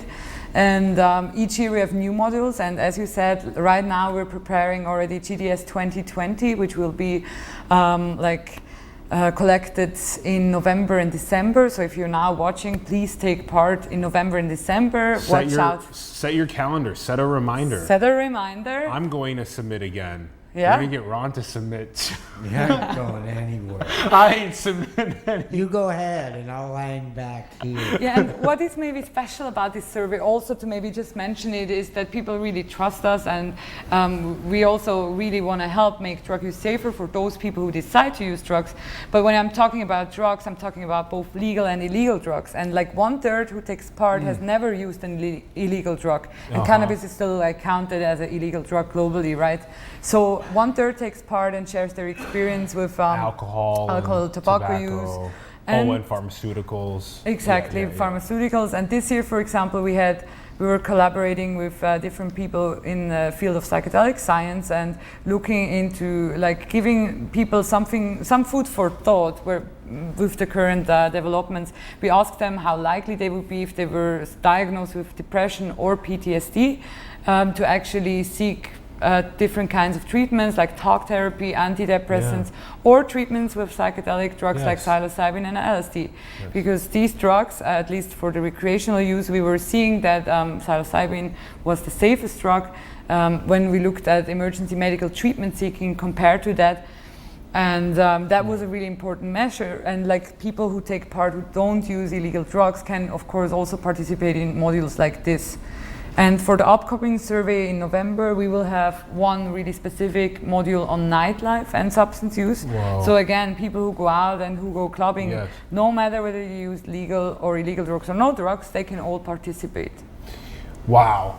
And each year we have new modules, and as you said, right now we're preparing already GDS 2020, which will be collected in November and December. So if you're now watching, please take part in November and December. Set your calendar, set a reminder. Set a reminder. I'm going to submit again. Yeah. I'm going to get Ron to submit. You're not going anywhere. I ain't submitting any. You go ahead and I'll line back here. Yeah, and what is maybe special about this survey, also to maybe just mention it, is that people really trust us, and we also really want to help make drug use safer for those people who decide to use drugs. But when I'm talking about drugs, I'm talking about both legal and illegal drugs. And like 1/3 who takes part has never used an illegal drug. And cannabis is still like counted as an illegal drug globally, right? So 1/3 takes part and shares their experience with alcohol, tobacco use, and pharmaceuticals. Exactly, pharmaceuticals. And this year, for example, we were collaborating with different people in the field of psychedelic science and looking into like giving people some food for thought. With the current developments, we asked them how likely they would be if they were diagnosed with depression or PTSD to actually seek different kinds of treatments like talk therapy, antidepressants, or treatments with psychedelic drugs like psilocybin and LSD. Because these drugs, at least for the recreational use, we were seeing that psilocybin was the safest drug when we looked at emergency medical treatment seeking compared to that. And that was a really important measure. And like people who take part who don't use illegal drugs can of course also participate in modules like this. And for the upcoming survey in November, we will have one really specific module on nightlife and substance use. Wow. So again, people who go out and who go clubbing, no matter whether you use legal or illegal drugs or no drugs, they can all participate. Wow.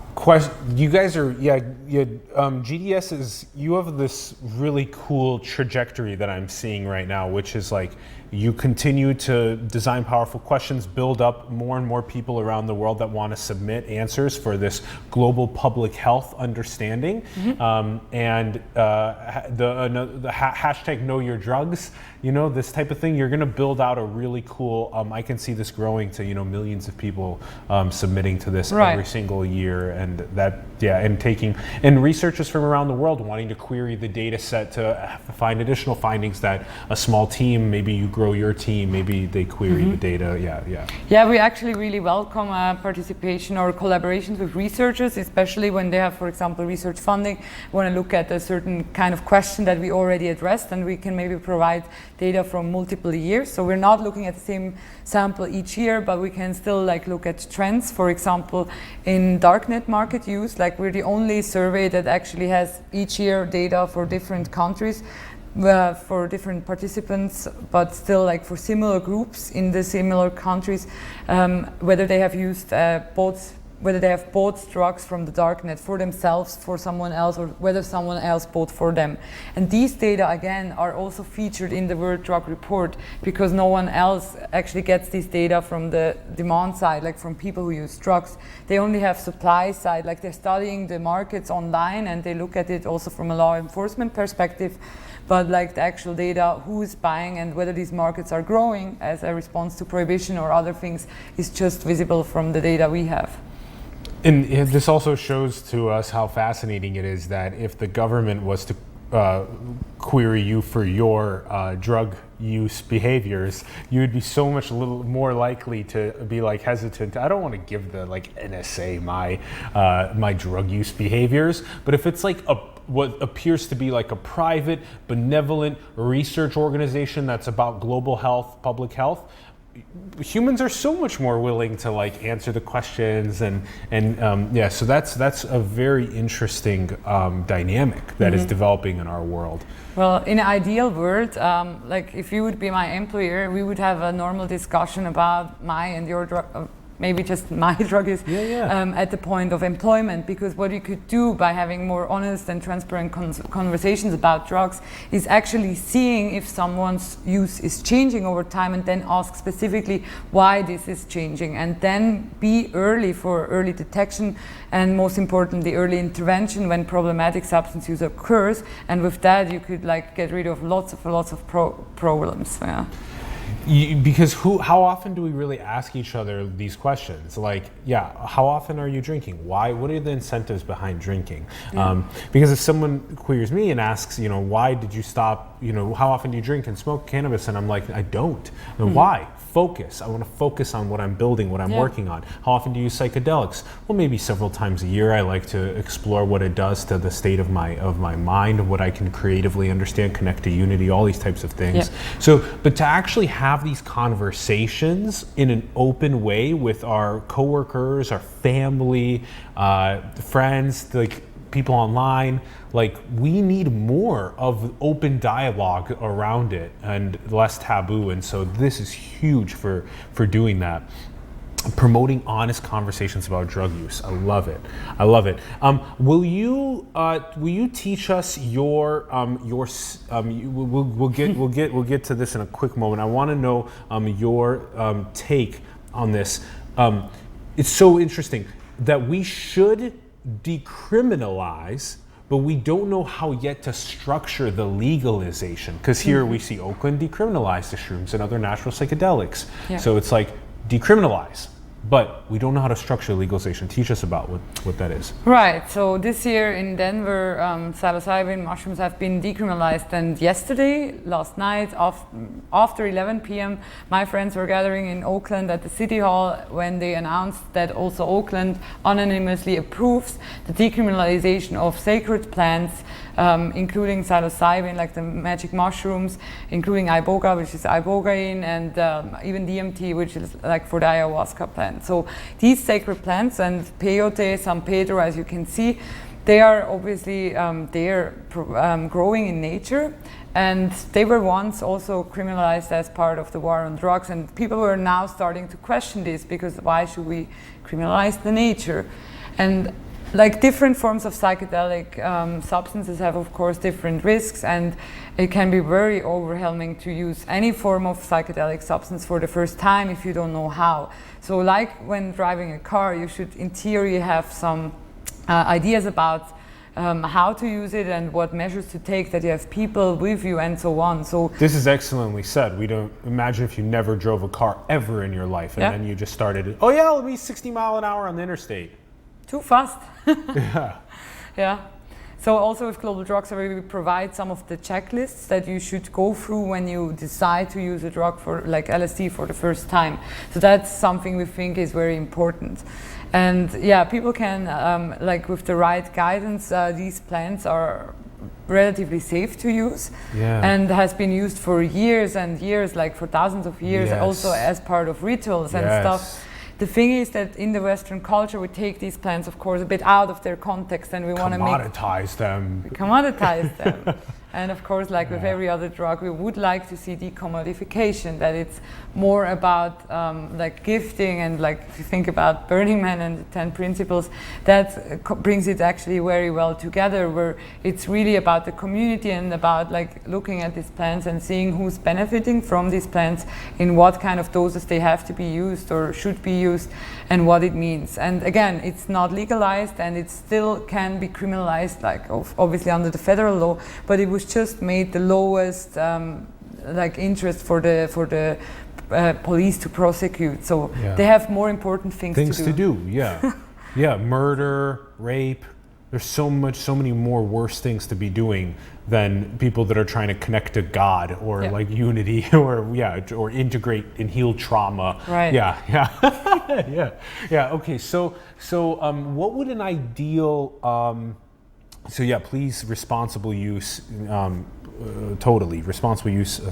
You guys are, GDS is, you have this really cool trajectory that I'm seeing right now, which is like, you continue to design powerful questions, build up more and more people around the world that want to submit answers for this global public health understanding. And the hashtag know your drugs, this type of thing, you're going to build out a really cool, I can see this growing to, millions of people submitting to this every single year. And that, and researchers from around the world wanting to query the data set to find additional findings that a small team, maybe you grow your team, maybe they query the data. Yeah, we actually really welcome participation or collaborations with researchers, especially when they have, for example, research funding, want to look at a certain kind of question that we already addressed, and we can maybe provide data from multiple years. So we're not looking at the same sample each year, but we can still look at trends. For example, in darknet market use, we're the only survey that actually has each year data for different countries, for different participants, but still for similar groups in the similar countries, whether they have used whether they have bought drugs from the darknet for themselves, for someone else, or whether someone else bought for them. And these data, again, are also featured in the World Drug Report, because no one else actually gets these data from the demand side, from people who use drugs. They only have supply side, they're studying the markets online, and they look at it also from a law enforcement perspective. But the actual data, who is buying and whether these markets are growing as a response to prohibition or other things, is just visible from the data we have. And this also shows to us how fascinating it is that if the government was to query you for your drug use behaviors, you would be so much more likely to be hesitant. I don't want to give the NSA my drug use behaviors, but if it's what appears to be a private, benevolent research organization that's about global health, public health, humans are so much more willing to answer the questions and so that's a very interesting dynamic that is developing in our world. Well, in an ideal world, if you would be my employer, we would have a normal discussion about my and your drug, maybe just my drug use at the point of employment, because what you could do by having more honest and transparent conversations about drugs is actually seeing if someone's use is changing over time, and then ask specifically why this is changing, and then be early for early detection, and most importantly early intervention when problematic substance use occurs. And with that you could get rid of lots of problems. Because how often do we really ask each other these questions? How often are you drinking? Why? What are the incentives behind drinking? Because if someone queries me and asks, why did you stop? How often do you drink and smoke cannabis? And I'm like, I don't. And why? Focus. I want to focus on what I'm building, what I'm working on. How often do you use psychedelics? Well, maybe several times a year. I like to explore what it does to the state of my mind, what I can creatively understand, connect to unity, all these types of things. So, but to actually have these conversations in an open way with our coworkers, our family, friends, people online, we need more of open dialogue around it and less taboo. And so this is huge for doing that. Promoting honest conversations about drug use. I love it. Will you teach us your we'll get to this in a quick moment. I want to know your take on this. It's so interesting that we should decriminalize, but we don't know how yet to structure the legalization. Because here we see Oakland decriminalize the shrooms and other natural psychedelics. So it's decriminalize, but we don't know how to structure legalization. Teach us about what that is. Right. So this year in Denver, psilocybin mushrooms have been decriminalized, and yesterday, last night, after 11 p.m., my friends were gathering in Oakland at the City Hall when they announced that also Oakland unanimously approves the decriminalization of sacred plants, including psilocybin, like the magic mushrooms, including iboga, which is ibogaine, and even DMT, which is like for the ayahuasca plant. So these sacred plants, and peyote, San Pedro, as you can see, they are obviously growing in nature, and they were once also criminalized as part of the war on drugs, and people were now starting to question this, because why should we criminalize the nature? And like different forms of psychedelic substances have of course different risks, and it can be very overwhelming to use any form of psychedelic substance for the first time if you don't know how. So like when driving a car, you should in theory have some ideas about how to use it and what measures to take, that you have people with you and so on. So this is excellently said. We don't imagine if you never drove a car ever in your life, and then you just started, oh yeah, let me 60 mile an hour on the interstate. Too fast. Yeah. Yeah. So also with Global Drug Survey, we provide some of the checklists that you should go through when you decide to use a drug for like LSD for the first time. So that's something we think is very important. And yeah, people can, like with the right guidance, these plants are relatively safe to use, and has been used for years and years, like for thousands of years, also as part of rituals and stuff. The thing is that in the Western culture, we take these plants, of course, a bit out of their context, and we want to commoditize them. Commoditize them. And of course, like with every other drug, we would like to see decommodification, that it's more about like gifting, and like if you think about Burning Man and the 10 principles, that brings it actually very well together, where it's really about the community and about like looking at these plants and seeing who's benefiting from these plants, in what kind of doses they have to be used or should be used, and what it means. And again, it's not legalized, and it still can be criminalized, like obviously under the federal law, but it was just made the lowest like interest for the police to prosecute. So they have more important things to do. Yeah. Yeah, murder, rape. There's so many more worse things to be doing than people that are trying to connect to God, or like unity, or integrate and heal trauma. Right. Yeah. Okay. So what would an ideal please, responsible use, totally responsible use with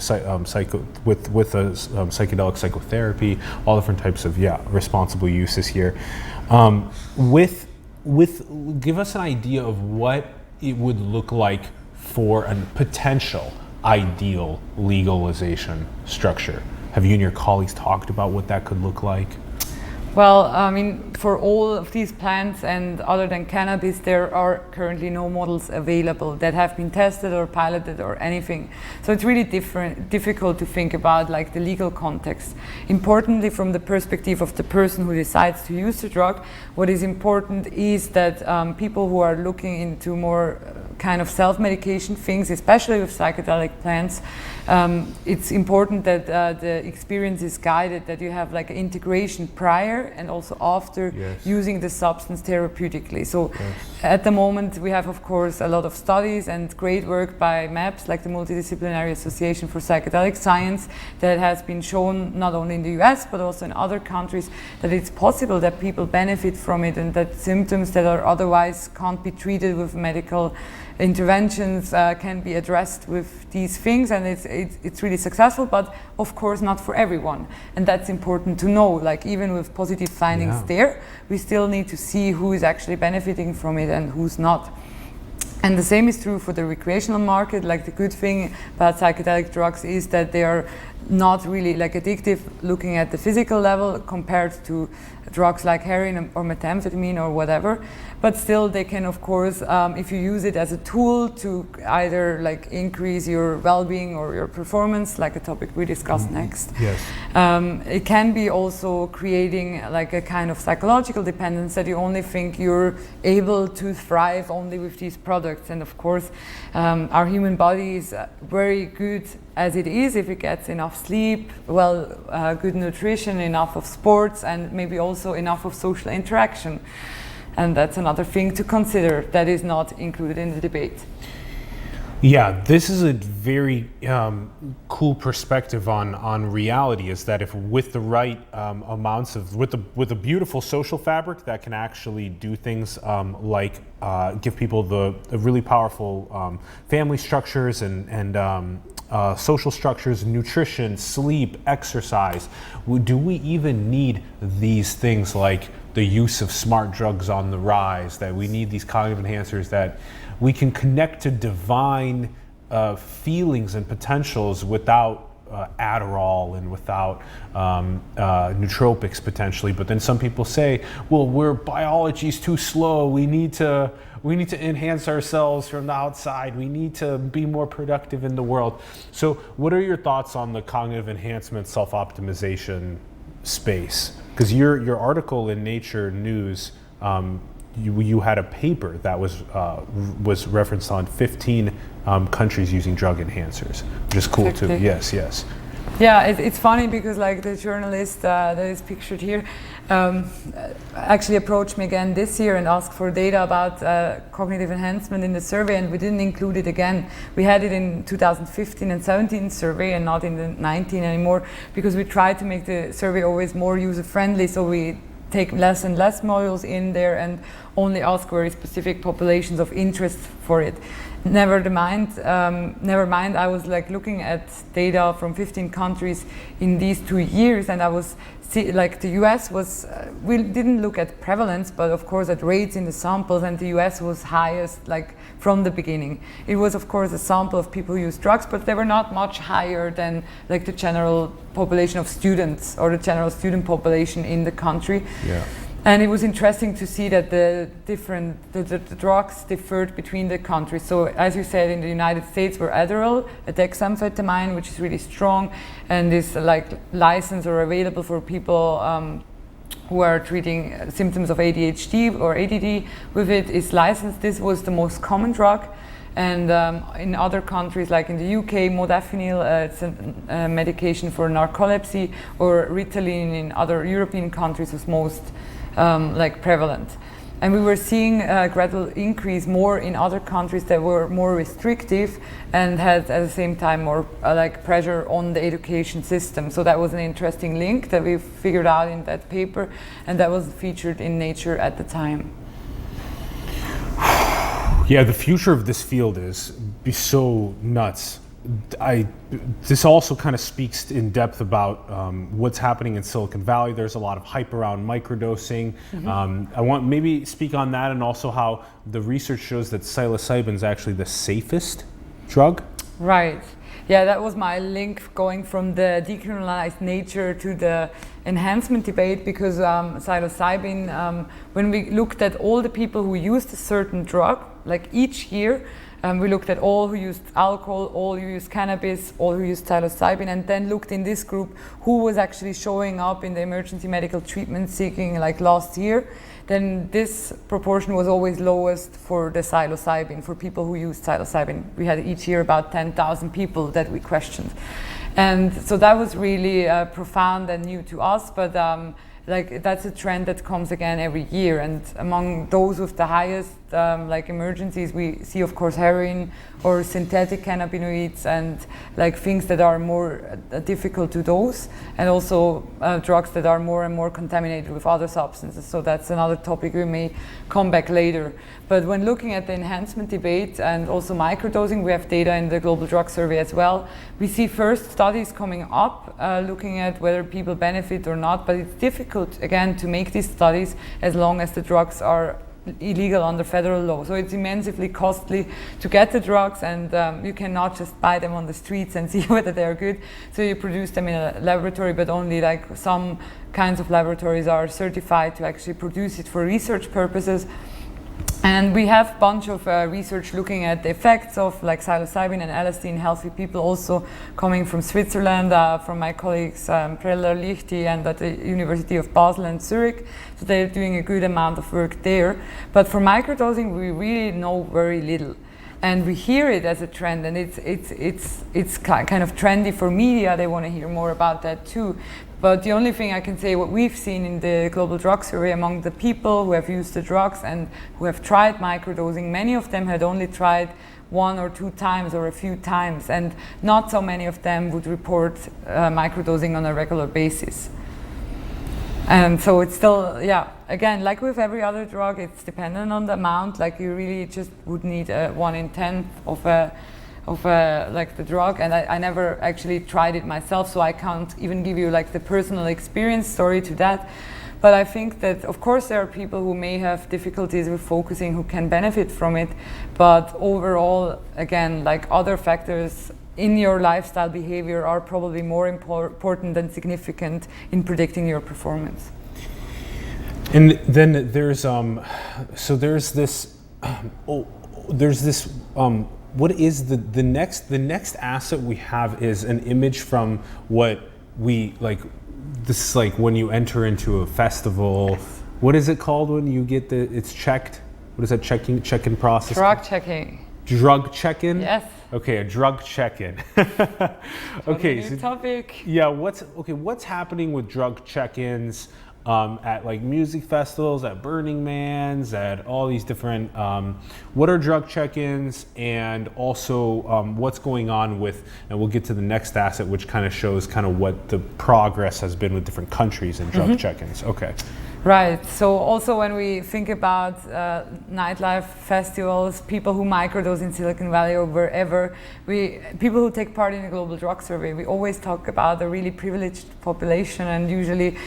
psychedelic psychotherapy, all different types of responsible uses here. Give us an idea of what it would look like for a potential ideal legalization structure. Have you and your colleagues talked about what that could look like? Well, I mean, for all of these plants, and other than cannabis, there are currently no models available that have been tested or piloted or anything. So it's really difficult to think about like the legal context. Importantly, from the perspective of the person who decides to use the drug, what is important is that people who are looking into more kind of self-medication things, especially with psychedelic plants, it's important that the experience is guided, that you have like integration prior and also after using the substance therapeutically. So at the moment we have of course a lot of studies and great work by MAPS, like the Multidisciplinary Association for Psychedelic Science, that has been shown not only in the US but also in other countries that it's possible that people benefit from it, and that symptoms that are otherwise can't be treated with medical interventions can be addressed with these things, and it's really successful, but of course not for everyone, and that's important to know. Like even with positive findings there, we still need to see who is actually benefiting from it and who's not. And the same is true for the recreational market. Like the good thing about psychedelic drugs is that they are not really like addictive looking at the physical level compared to drugs like heroin or methamphetamine or whatever, but still they can of course, if you use it as a tool to either like increase your well-being or your performance, like a topic we discuss next. It can be also creating like a kind of psychological dependence, that you only think you're able to thrive only with these products. And of course our human body is very good as it is, if it gets enough sleep, good nutrition, enough of sports, and maybe also enough of social interaction. And that's another thing to consider that is not included in the debate. Yeah, this is a very cool perspective on reality. Is that if with the right amounts of with a beautiful social fabric that can actually do things like give people the really powerful family structures and social structures, nutrition, sleep, exercise. Do we even need these things like the use of smart drugs on the rise? That we need these cognitive enhancers that we can connect to divine feelings and potentials without Adderall and without nootropics potentially. But then some people say, well, biology's too slow. We need to enhance ourselves from the outside. We need to be more productive in the world. So what are your thoughts on the cognitive enhancement self-optimization space? Because your article in Nature News, you had a paper that was referenced on 15 countries using drug enhancers, which is cool too. Yes. Yeah, it's funny because like the journalist that is pictured here actually approached me again this year and asked for data about cognitive enhancement in the survey, and we didn't include it again. We had it in 2015 and 17 survey and not in the 19 anymore, because we tried to make the survey always more user-friendly, so we take less and less modules in there and only ask very specific populations of interest for it. Never mind, I was like looking at data from 15 countries in these 2 years, and I was like the US was, we didn't look at prevalence, but of course at rates in the samples, and the US was highest like from the beginning. It was of course a sample of people who use drugs, but they were not much higher than like the general population of students or the general student population in the country. Yeah. And it was interesting to see that the drugs differed between the countries. So as you said, in the United States were Adderall, a dexamphetamine, which is really strong and is like licensed or available for people who are treating symptoms of ADHD or ADD with it, is licensed. This was the most common drug. And in other countries, like in the UK, modafinil, it's a medication for narcolepsy, or Ritalin in other European countries was most like prevalent. And we were seeing a gradual increase more in other countries that were more restrictive and had at the same time more like pressure on the education system. So that was an interesting link that we figured out in that paper, and that was featured in Nature at the time. Yeah, the future of this field is so nuts. This also kind of speaks in depth about what's happening in Silicon Valley. There's a lot of hype around microdosing. I want maybe speak on that, and also how the research shows that psilocybin is actually the safest drug. Right. Yeah, that was my link going from the decriminalized nature to the enhancement debate, because psilocybin, when we looked at all the people who used a certain drug, like each year, we looked at all who used alcohol, all who used cannabis, all who used psilocybin, and then looked in this group who was actually showing up in the emergency medical treatment seeking like last year. Then this proportion was always lowest for the psilocybin, for people who used psilocybin. We had each year about 10,000 people that we questioned. And so that was really profound and new to us, but like that's a trend that comes again every year. And among those with the highest like emergencies, we see of course heroin or synthetic cannabinoids and like things that are more difficult to dose, and also drugs that are more and more contaminated with other substances. So that's another topic we may come back later. But when looking at the enhancement debate and also microdosing, we have data in the Global Drug Survey as well. We see first studies coming up looking at whether people benefit or not, but it's difficult again to make these studies as long as the drugs are illegal under federal law. So it's immensely costly to get the drugs, and you cannot just buy them on the streets and see whether they are good. So you produce them in a laboratory, but only like some kinds of laboratories are certified to actually produce it for research purposes. And we have a bunch of research looking at the effects of like psilocybin and LSD in healthy people, also coming from Switzerland, from my colleagues Preller Lichti and at the University of Basel and Zurich. So they're doing a good amount of work there. But for microdosing, we really know very little. And we hear it as a trend, and it's kind of trendy for media. They want to hear more about that too. But the only thing I can say, what we've seen in the global drug survey among the people who have used the drugs and who have tried microdosing, many of them had only tried 1 or 2 times or a few times, and not so many of them would report microdosing on a regular basis. And so it's still, yeah, again, like with every other drug, it's dependent on the amount. Like you really just would need 1 in 10 of like the drug, and I never actually tried it myself, so I can't even give you like the personal experience story to that. But I think that of course there are people who may have difficulties with focusing who can benefit from it, but overall, again, like other factors in your lifestyle behavior are probably more important and significant in predicting your performance. And then there's what is the next asset we have is an image from what we like. This is like when you enter into a festival. Yes. What is it called when you get it's checked? What is that check-in process? Drug checking. Drug check-in? Yes. Okay, a drug check-in. Okay, New topic. Yeah, what's happening with drug check-ins at like music festivals, at Burning Man's, at all these different, what are drug check-ins, and also what's going on with, and we'll get to the next asset, which kind of shows kind of what the progress has been with different countries in drug check-ins. Okay. Right, so also when we think about nightlife festivals, people who microdose in Silicon Valley or wherever, people who take part in a global drug survey, we always talk about a really privileged population, and usually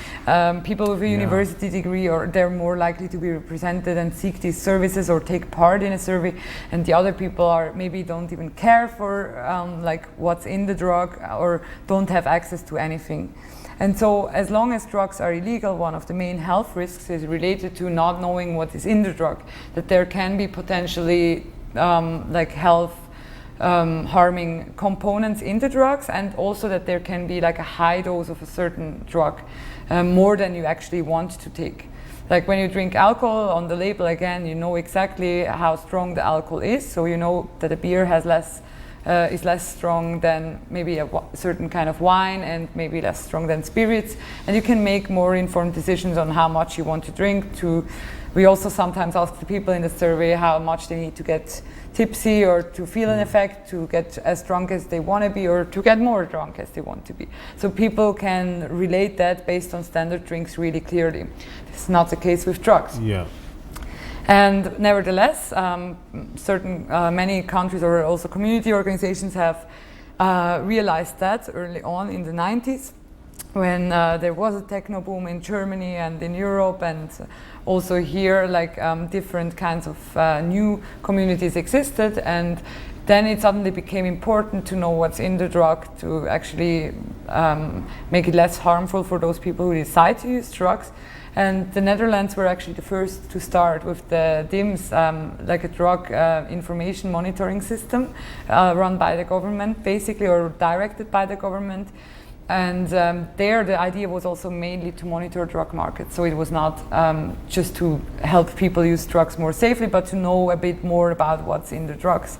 people with a university degree, or they're more likely to be represented and seek these services or take part in a survey, and the other people are maybe don't even care for like what's in the drug or don't have access to anything. And so as long as drugs are illegal, one of the main health risks is related to not knowing what is in the drug, that there can be potentially like health harming components in the drugs, and also that there can be like a high dose of a certain drug, more than you actually want to take. Like when you drink alcohol, on the label again, you know exactly how strong the alcohol is, so you know that a beer has is less strong than maybe a certain kind of wine, and maybe less strong than spirits, and you can make more informed decisions on how much you want to drink. We also sometimes ask the people in the survey how much they need to get tipsy or to feel an effect, to get as drunk as they want to be, or to get more drunk as they want to be. So people can relate that based on standard drinks really clearly. This is not the case with drugs. Yeah. And nevertheless, many countries or also community organizations have realized that early on in the 90s, when there was a techno boom in Germany and in Europe, and also here, like different kinds of new communities existed, and then it suddenly became important to know what's in the drug to actually make it less harmful for those people who decide to use drugs. And the Netherlands were actually the first to start with the DIMS, like a drug information monitoring system run by the government, basically, or directed by the government. And there the idea was also mainly to monitor drug markets. So it was not just to help people use drugs more safely, but to know a bit more about what's in the drugs.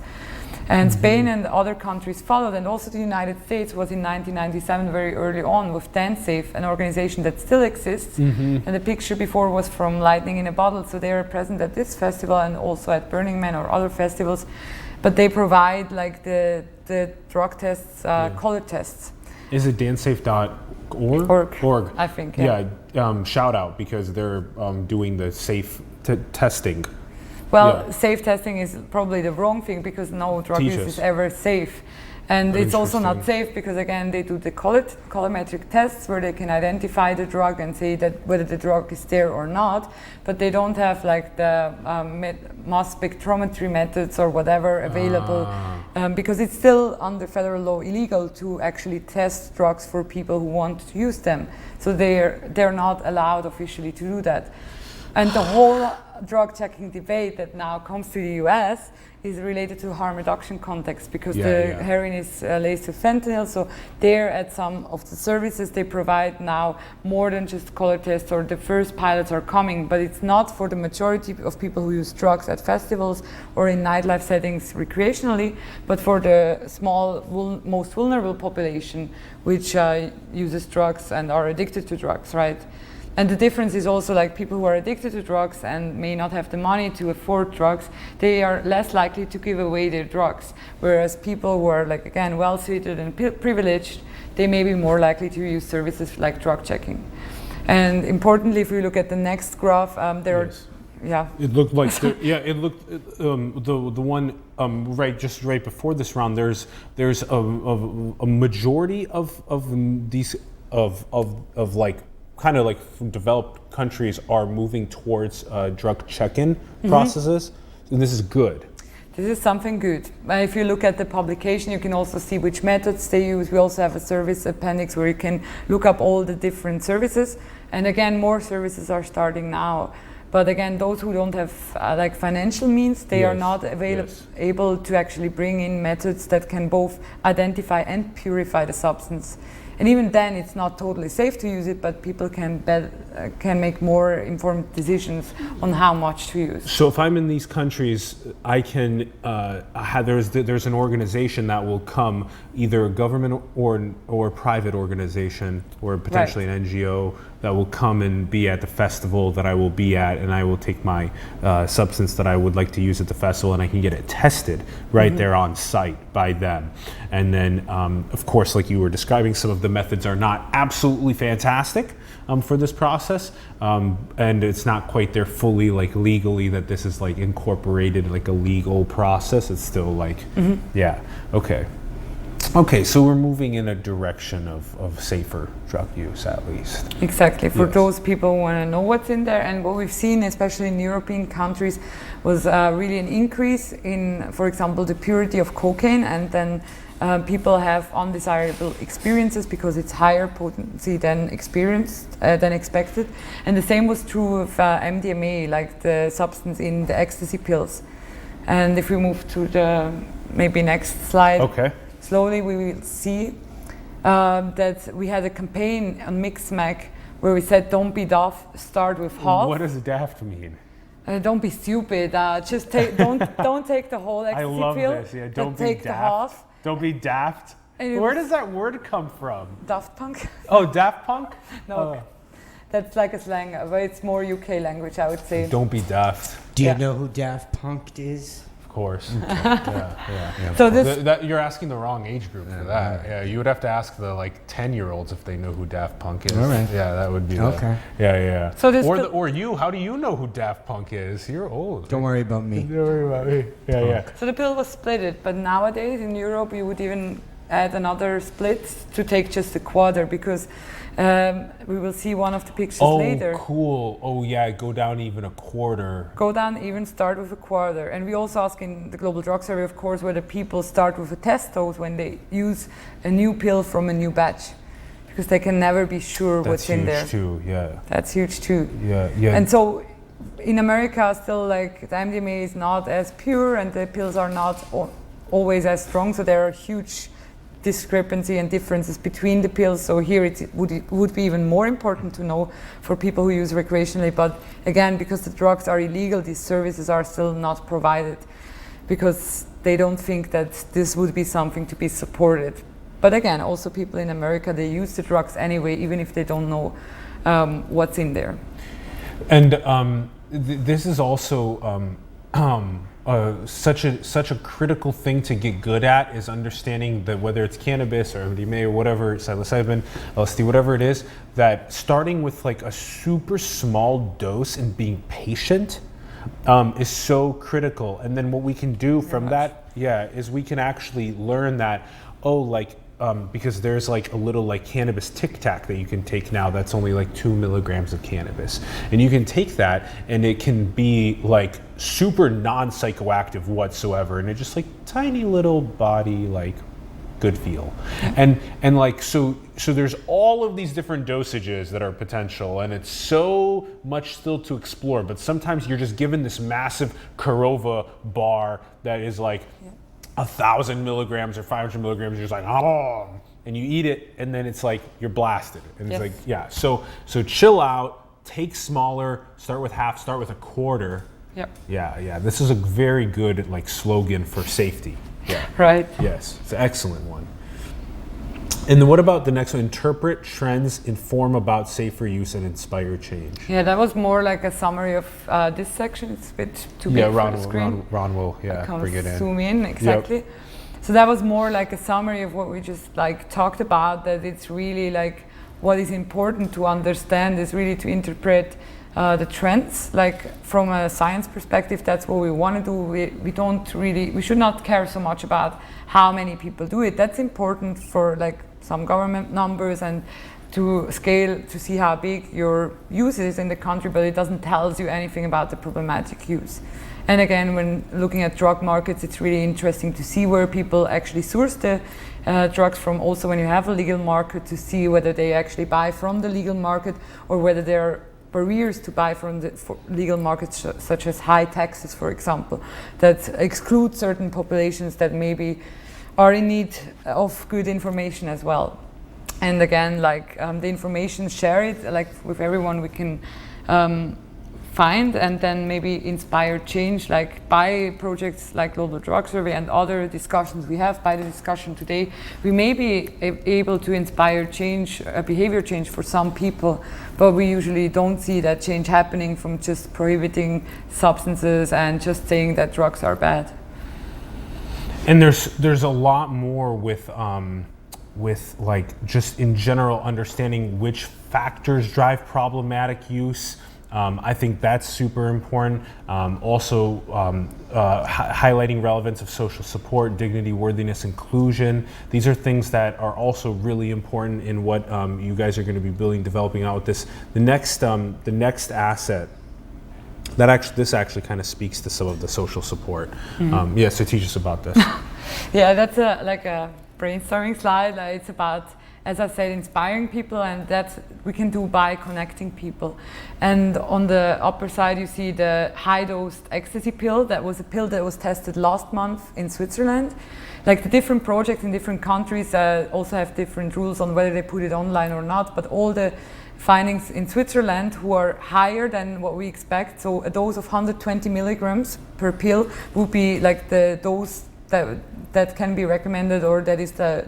And Spain and other countries followed, and also the United States was in 1997 very early on with DanceSafe, an organization that still exists. And the picture before was from Lightning in a Bottle, so they are present at this festival and also at Burning Man or other festivals. But they provide like the drug tests, color tests. Is it dancesafe.org? Org, I think. Yeah. Shout out, because they're doing the safe testing. Well, safe testing is probably the wrong thing, because no drug use is ever safe. And it's also not safe because, again, they do the colorimetric tests where they can identify the drug and say that whether the drug is there or not, but they don't have like the mass spectrometry methods or whatever available, because it's still under federal law illegal to actually test drugs for people who want to use them. So they're not allowed officially to do that. And the whole drug checking debate that now comes to the US is related to harm reduction context, because heroin is laced with fentanyl. So there, at some of the services, they provide now more than just color tests, or the first pilots are coming, but it's not for the majority of people who use drugs at festivals or in nightlife settings recreationally, but for the small, most vulnerable population, which uses drugs and are addicted to drugs, right? And the difference is also, like, people who are addicted to drugs and may not have the money to afford drugs, they are less likely to give away their drugs. Whereas people who are, like, again, well-suited and privileged, they may be more likely to use services like drug checking. And importantly, if we look at the next graph, there are, It looked like, it looked, the one right before this round, there's a majority of these, of like, kind of like developed countries are moving towards drug check-in processes, and this is good. This is something good. If you look at the publication, you can also see which methods they use. We also have a service appendix where you can look up all the different services. And again, more services are starting now. But again, those who don't have like financial means, they are not able to actually bring in methods that can both identify and purify the substance. And even then, it's not totally safe to use it, but people can make more informed decisions on how much to use. So if I'm in these countries, I can there's an organization that will come, either a government or private organization, or potentially an NGO, that will come and be at the festival that I will be at, and I will take my substance that I would like to use at the festival, and I can get it tested right there on site by them. And then, of course, like you were describing, some of the methods are not absolutely fantastic for this process, and it's not quite there fully, like legally, that this is like incorporated like a legal process. It's still like, Okay, so we're moving in a direction of safer drug use, at least. Exactly, for those people who want to know what's in there. And what we've seen, especially in European countries, was really an increase in, for example, the purity of cocaine, and then people have undesirable experiences because it's higher potency than expected. And the same was true of MDMA, like the substance in the ecstasy pills. And if we move to the maybe next slide. Okay. Slowly we will see that we had a campaign on Mixmag where we said, don't be daft, start with half. What does daft mean? Don't be stupid, just don't take the whole ecstasy pill. I love this, don't be take daft. The half. Don't be daft. Where does that word come from? Daft Punk? Oh, Daft Punk? No, that's like a slang, but it's more UK language, I would say. Don't be daft. Do you know who Daft Punk is? Of course. So you're asking the wrong age group for that. Yeah, you would have to ask the like 10-year-olds if they know who Daft Punk is. All right. Yeah, that would be okay. Yeah. So or you? How do you know who Daft Punk is? You're old. Don't worry about me. Don't worry about me. Yeah. So the pill was splitted, but nowadays in Europe you would even add another split to take just a quarter, because we will see one of the pictures later. Oh, cool. Oh, yeah, go down even a quarter. Go down, even start with a quarter. And we also ask in the Global Drug Survey, of course, whether people start with a test dose when they use a new pill from a new batch, because they can never be sure what's in there. That's huge too, yeah. That's huge too. Yeah. And so in America, still, like, the MDMA is not as pure and the pills are not always as strong, so there are huge discrepancy and differences between the pills. So here it would be even more important to know for people who use recreationally. But again, because the drugs are illegal, these services are still not provided, because they don't think that this would be something to be supported. But again, also people in America, they use the drugs anyway, even if they don't know what's in there. And this is also such a critical thing to get good at, is understanding that whether it's cannabis or MDMA or whatever, psilocybin, LSD, whatever it is, that starting with like a super small dose and being patient is so critical. And then what we can do from that, is we can actually learn that, because there's like a little like cannabis Tic Tac that you can take now that's only like 2 milligrams of cannabis. And you can take that and it can be like super non-psychoactive whatsoever. And it's just like tiny little body like good feel. And like so there's all of these different dosages that are potential, and it's so much still to explore, but sometimes you're just given this massive Kurova bar that is like 1,000 milligrams or 500 milligrams. You're just like, oh, and you eat it, and then it's like you're blasted, and it's like, yeah. So chill out, take smaller, start with half, start with a quarter. Yep. Yeah. This is a very good like slogan for safety. Yeah. Right. Yes, it's an excellent one. And then what about the next one? Interpret trends, inform about safer use, and inspire change. Yeah, that was more like a summary of this section. It's a bit too big for the screen. Ron will bring it in. Zoom in, exactly. Yep. So that was more like a summary of what we just like talked about, that it's really like what is important to understand is really to interpret the trends, like from a science perspective. That's what we want to do. We should not care so much about how many people do it. That's important for like some government numbers and to scale to see how big your use is in the country, but it doesn't tell you anything about the problematic use. And again, when looking at drug markets, it's really interesting to see where people actually source the drugs from. Also, when you have a legal market, to see whether they actually buy from the legal market or whether there are barriers to buy from the legal markets, such as high taxes, for example, that exclude certain populations that maybe are in need of good information as well. And again, like the information, share it like with everyone we can find, and then maybe inspire change, like by projects like Global Drug Survey and other discussions we have. By the discussion today, we may be able to inspire change, behavior change for some people, but we usually don't see that change happening from just prohibiting substances and just saying that drugs are bad. And there's a lot more with like just in general understanding which factors drive problematic use. I think that's super important. Also, highlighting relevance of social support, dignity, worthiness, inclusion. These are things that are also really important in what you guys are going to be developing out with this. The next asset. This actually kind of speaks to some of the social support. Mm-hmm. So teach us about this. Yeah, that's like a brainstorming slide. It's about, as I said, inspiring people, and that we can do by connecting people. And on the upper side, you see the high-dose ecstasy pill. That was a pill that was tested last month in Switzerland. Like the different projects in different countries also have different rules on whether they put it online or not, but all the findings in Switzerland who are higher than what we expect. So a dose of 120 milligrams per pill would be like the dose that can be recommended, or that is the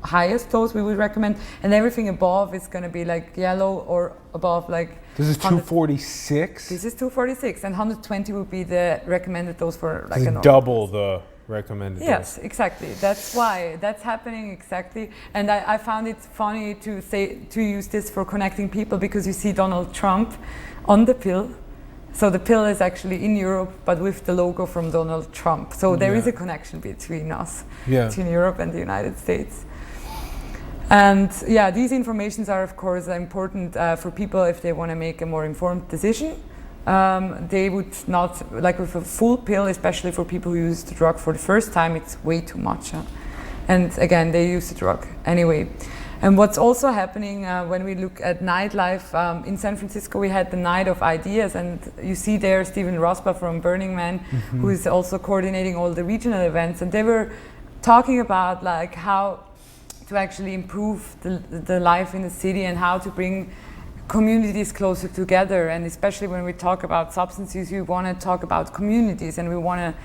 highest dose we would recommend, and everything above is going to be like yellow or above, like this is 246. This is 246, and 120 would be the recommended dose for like a double the recommended dose. Yes, exactly. That's why that's happening exactly. And I found it funny to use this for connecting people, because you see Donald Trump on the pill. So the pill is actually in Europe, but with the logo from Donald Trump. So there is a connection between us, between Europe and the United States. And these informations are of course important for people if they want to make a more informed decision. They would not, like with a full pill, especially for people who use the drug for the first time, it's way too much. And again, they use the drug anyway. And what's also happening when we look at nightlife, in San Francisco we had the Night of Ideas, and you see there Steven Rospa from Burning Man, who is also coordinating all the regional events, and they were talking about like how to actually improve the life in the city and how to bring communities closer together. And especially when we talk about substance use, we want to talk about communities, and we want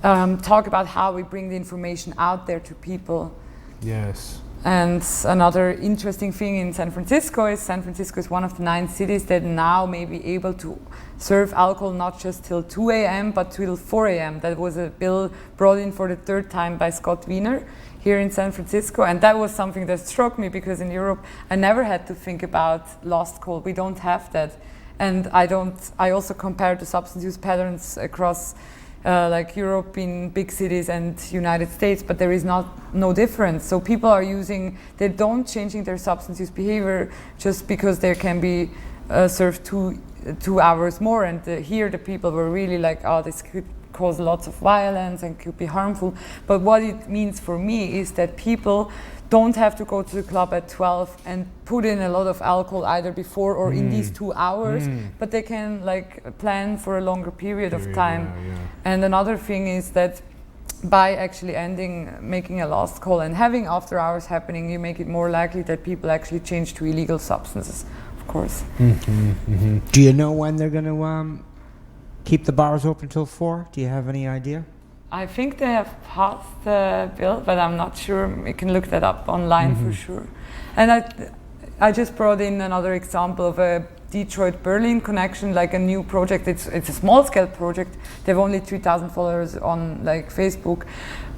to talk about how we bring the information out there to people. Yes. And another interesting thing in San Francisco is one of the 9 cities that now may be able to serve alcohol not just till 2 a.m. but till 4 a.m. That was a bill brought in for the 3rd time by Scott Wiener here in San Francisco, and that was something that struck me, because in Europe I never had to think about last call. We don't have that, and I also compared the substance use patterns across like Europe in big cities and United States, but there is no difference. So people are they don't changing their substance use behavior just because they can be served 2 hours more. And here the people were really like, oh, this could cause lots of violence and could be harmful. But what it means for me is that people don't have to go to the club at 12 and put in a lot of alcohol either before or in these 2 hours, but they can like plan for a longer period of time. And another thing is that by actually making a last call and having after hours happening, you make it more likely that people actually change to illegal substances, of course. Do you know when they're going to keep the bars open till 4? Do you have any idea? I think they have passed the bill, but I'm not sure. We can look that up online for sure. And I just brought in another example of a Detroit-Berlin connection, like a new project. It's a small-scale project. They have only 3,000 followers on like Facebook,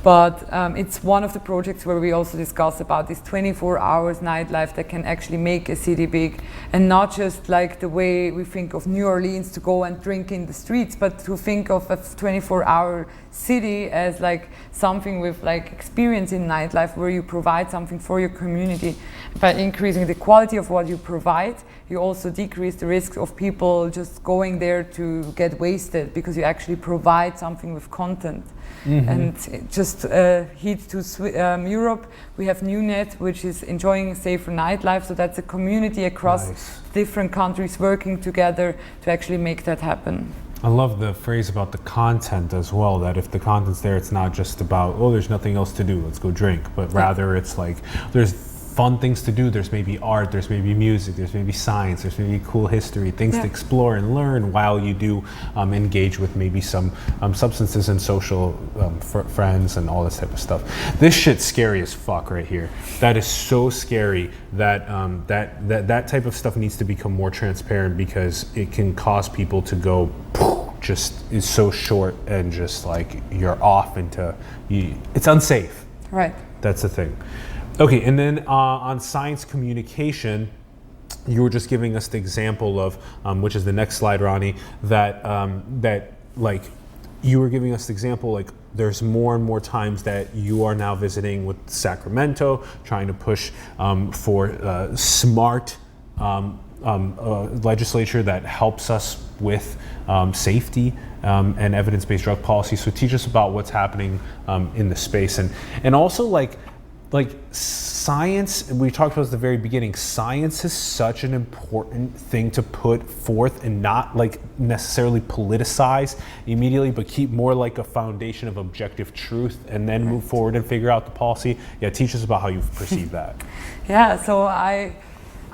but it's one of the projects where we also discuss about this 24 hours nightlife that can actually make a city big, and not just like the way we think of New Orleans to go and drink in the streets, but to think of a 24-hour city as like something with like experience in nightlife, where you provide something for your community. By increasing the quality of what you provide, you also decrease the risk of people just going there to get wasted, because you actually provide something with content. And just heat to Europe, we have NewNet, which is enjoying a safer nightlife. So that's a community across different countries working together to actually make that happen. I love the phrase about the content as well, that if the content's there, it's not just about, oh, there's nothing else to do, let's go drink, but rather it's like there's fun things to do. There's maybe art, there's maybe music, there's maybe science, there's maybe cool history, things to explore and learn while you do engage with maybe some substances and social friends and all this type of stuff. This shit's scary as fuck right here. That is so scary that that type of stuff needs to become more transparent, because it can cause people to go just is so short and just like you're off into it's unsafe. Right. That's the thing. Okay, and then on science communication, you were just giving us the example of, which is the next slide, Ronnie, that like you were giving us the example, like there's more and more times that you are now visiting with Sacramento, trying to push for smart legislature that helps us with safety and evidence-based drug policy. So teach us about what's happening in the space, and also like science, we talked about at the very beginning, science is such an important thing to put forth and not like necessarily politicize immediately, but keep more like a foundation of objective truth and then move forward and figure out the policy. Yeah, teach us about how you perceive that. Yeah, so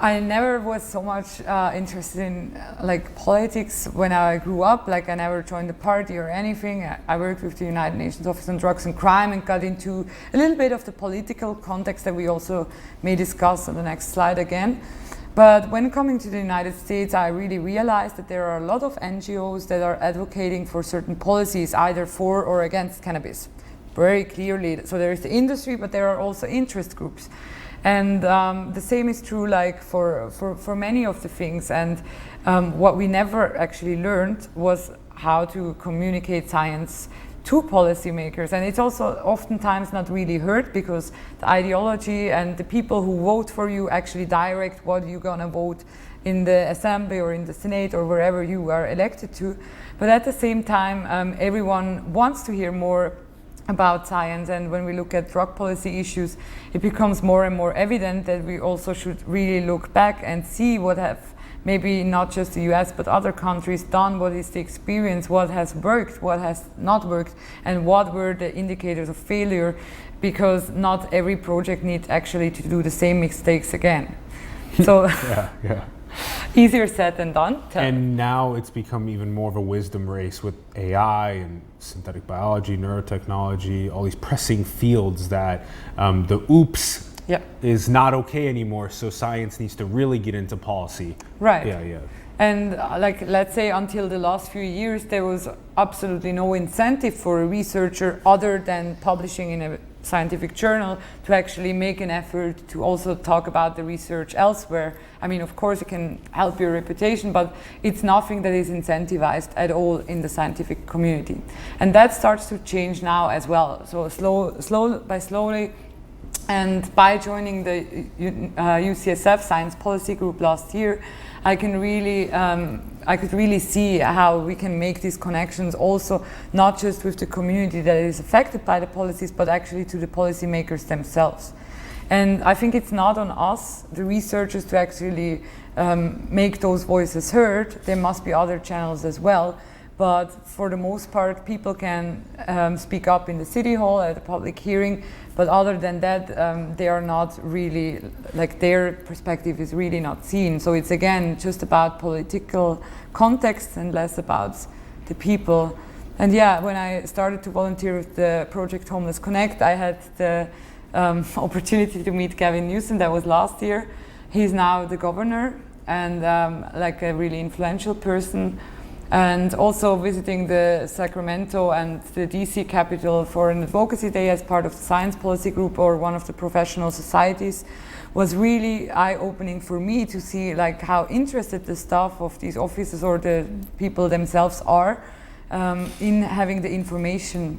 I never was so much interested in like politics when I grew up. Like I never joined the party or anything. I worked with the United Nations Office on Drugs and Crime and got into a little bit of the political context that we also may discuss on the next slide again. But when coming to the United States, I really realized that there are a lot of NGOs that are advocating for certain policies, either for or against cannabis, very clearly. So there is the industry, but there are also interest groups. And the same is true like for many of the things. And what we never actually learned was how to communicate science to policymakers. And it's also oftentimes not really heard, because the ideology and the people who vote for you actually direct what you're gonna vote in the assembly or in the Senate or wherever you are elected to. But at the same time, everyone wants to hear more about science, and when we look at drug policy issues, it becomes more and more evident that we also should really look back and see what have maybe not just the US but other countries done, what is the experience, what has worked, what has not worked, and what were the indicators of failure, because not every project needs actually to do the same mistakes again. So yeah. Easier said than done. And now it's become even more of a wisdom race with AI and synthetic biology, neurotechnology, all these pressing fields that the oops is not okay anymore. So science needs to really get into policy. Right. Yeah. And like, let's say until the last few years, there was absolutely no incentive for a researcher other than publishing in a scientific journal to actually make an effort to also talk about the research elsewhere. I mean, of course, it can help your reputation, but it's nothing that is incentivized at all in the scientific community. And that starts to change now as well. So slowly, And by joining the UCSF Science Policy Group last year, I could really see how we can make these connections also not just with the community that is affected by the policies, but actually to the policymakers themselves. And I think it's not on us, the researchers, to actually make those voices heard. There must be other channels as well. But for the most part, people can speak up in the city hall at a public hearing. But other than that, they are not really, like their perspective is really not seen. So it's again just about political context and less about the people. And yeah, when I started to volunteer with the project Homeless Connect, I had the opportunity to meet Gavin Newsom. That was last year. He's now the governor and like a really influential person. And also visiting the Sacramento and the DC Capitol for an advocacy day as part of the Science Policy Group or one of the professional societies was really eye-opening for me to see like how interested the staff of these offices or the people themselves are in having the information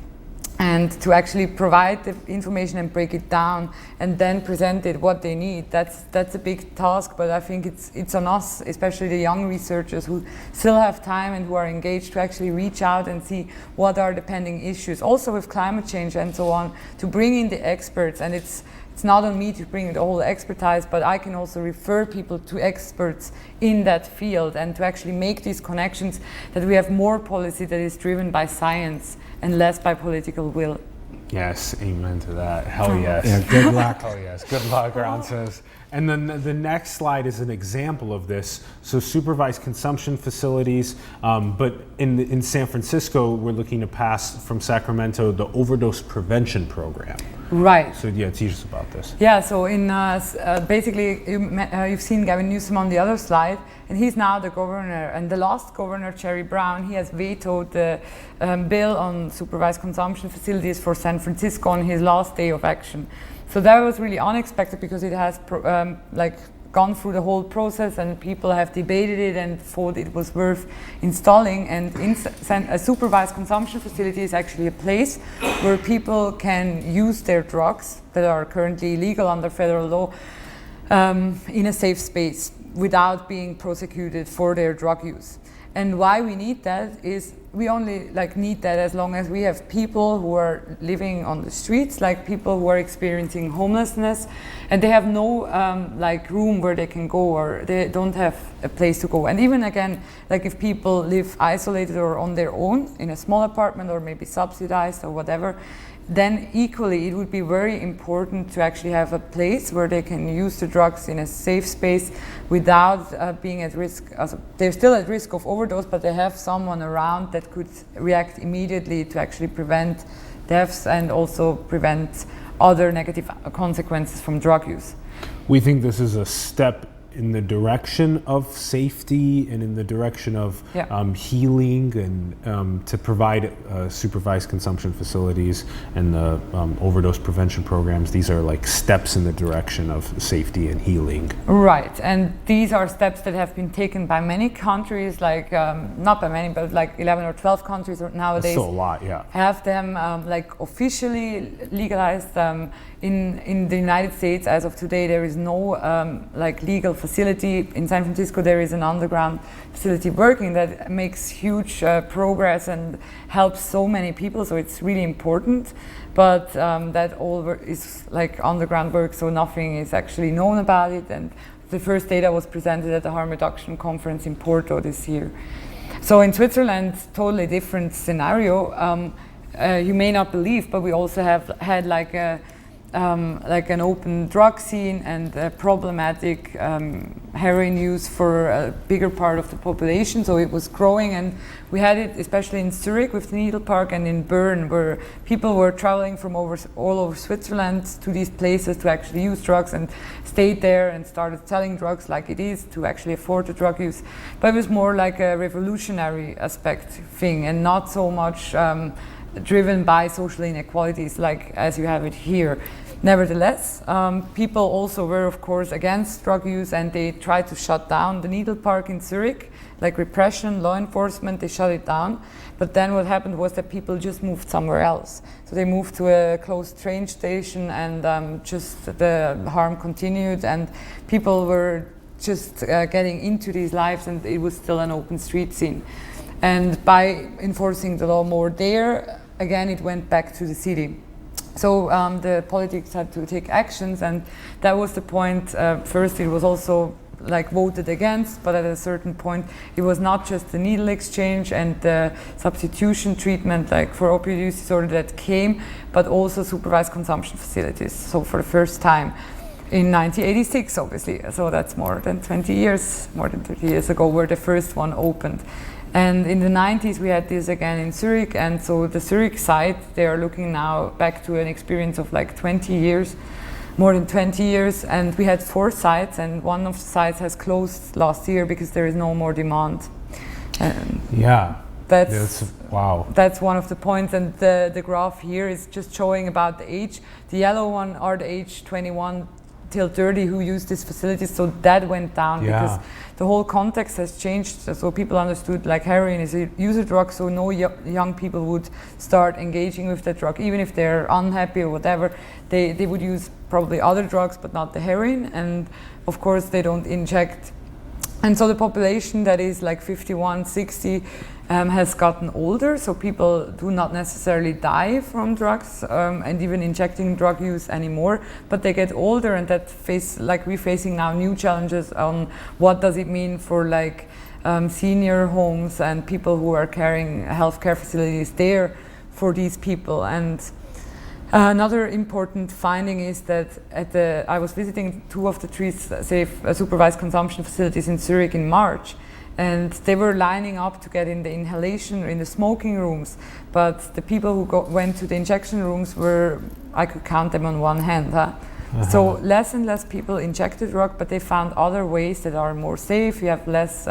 and to actually provide the information and break it down and then present it what they need. That's a big task, but I think it's on us, especially the young researchers who still have time and who are engaged, to actually reach out and see what are the pending issues, also with climate change and so on, to bring in the experts. And it's not on me to bring the whole expertise, but I can also refer people to experts in that field and to actually make these connections, that we have more policy that is driven by science and less by political will. Yes, amen to that. Hell yes. Yeah, good luck. Hell yes. Good luck, Ron says. And then the next slide is an example of this. So supervised consumption facilities, but in San Francisco, we're looking to pass from Sacramento the overdose prevention program. Right. So yeah, teach us about this. Yeah, so in basically you've seen Gavin Newsom on the other slide, and he's now the governor. And the last governor, Jerry Brown, he has vetoed the bill on supervised consumption facilities for San Francisco on his last day of action. So that was really unexpected because it has gone through the whole process and people have debated it and thought it was worth installing. And a supervised consumption facility is actually a place where people can use their drugs that are currently illegal under federal law in a safe space without being prosecuted for their drug use. And why we need that is we only need that as long as we have people who are living on the streets, like people who are experiencing homelessness, and they have no room where they can go, or they don't have a place to go. And even again, like if people live isolated or on their own in a small apartment or maybe subsidized or whatever, then equally it would be very important to actually have a place where they can use the drugs in a safe space without being at risk. They're still at risk of overdose, but they have someone around that could react immediately to actually prevent deaths and also prevent other negative consequences from drug use. We think this is a step in the direction of safety and in the direction of healing and to provide supervised consumption facilities and the overdose prevention programs. These are like steps in the direction of safety and healing. Right, and these are steps that have been taken by many countries, like not by many, but like 11 or 12 countries nowadays. That's still a lot, yeah. Have them officially legalized. In the United States, as of today, there is no legal facility. In San Francisco, there is an underground facility working that makes huge progress and helps so many people. So it's really important. But that all is like underground work, so nothing is actually known about it. And the first data was presented at the Harm Reduction Conference in Porto this year. So in Switzerland, totally different scenario. You may not believe, but we also have had like an open drug scene and problematic heroin use for a bigger part of the population. So it was growing, and we had it especially in Zurich with the Needle Park and in Bern, where people were traveling from all over Switzerland to these places to actually use drugs and stayed there and started selling drugs like it is to actually afford the drug use. But it was more like a revolutionary aspect thing and not so much driven by social inequalities like as you have it here. Nevertheless, people also were, of course, against drug use, and they tried to shut down the needle park in Zurich, like repression, law enforcement, they shut it down. But then what happened was that people just moved somewhere else. So they moved to a close train station, and just the harm continued, and people were just getting into these lives, and it was still an open street scene. And by enforcing the law more there, again, it went back to the city. So the politics had to take actions, and that was the point. First, it was also like voted against, but at a certain point, it was not just the needle exchange and the substitution treatment, like for opioid use disorder, that came, but also supervised consumption facilities. So for the first time in 1986, obviously. So that's more than 20 years, more than 30 years ago, where the first one opened. And in the 90s, we had this again in Zurich, and so the Zurich site, they are looking now back to an experience of like 20 years, more than 20 years, and we had 4 sites, and one of the sites has closed last year because there is no more demand. Yeah. That's wow. That's one of the points, and the graph here is just showing about the age. The yellow one are the age 21 till 30 who use these facilities, so that went down because the whole context has changed. So people understood like heroin is a user drug, so no young people would start engaging with that drug, even if they're unhappy or whatever. They would use probably other drugs, but not the heroin, and of course they don't inject. And so the population that is like 51, 60 has gotten older, so people do not necessarily die from drugs and even injecting drug use anymore, but they get older, and that we're facing now new challenges on what does it mean for like senior homes and people who are carrying healthcare facilities there for these people. And another important finding is that I was visiting 2 of the 3 safe supervised consumption facilities in Zurich in March, and they were lining up to get in the inhalation, in the smoking rooms, but the people who went to the injection rooms I could count them on one hand. So less and less people inject the drug, but they found other ways that are more safe. You have less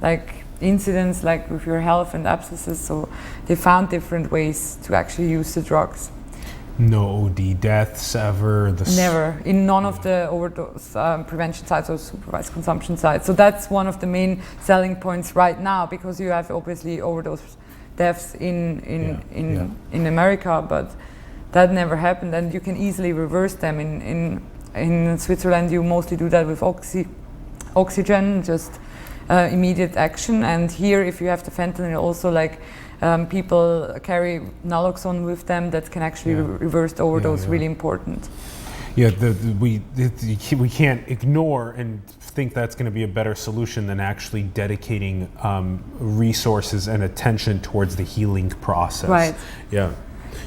like incidents like with your health and abscesses, so they found different ways to actually use the drugs. No OD deaths ever? Never, in none of the overdose prevention sites or supervised consumption sites. So that's one of the main selling points right now, because you have obviously overdose deaths in America, but that never happened, and you can easily reverse them. In Switzerland, you mostly do that with oxygen, just immediate action. And here, if you have the fentanyl, also like people carry naloxone with them that can actually reverse the overdose. Really important. Yeah, we can't ignore and think that's going to be a better solution than actually dedicating resources and attention towards the healing process. Right. Yeah.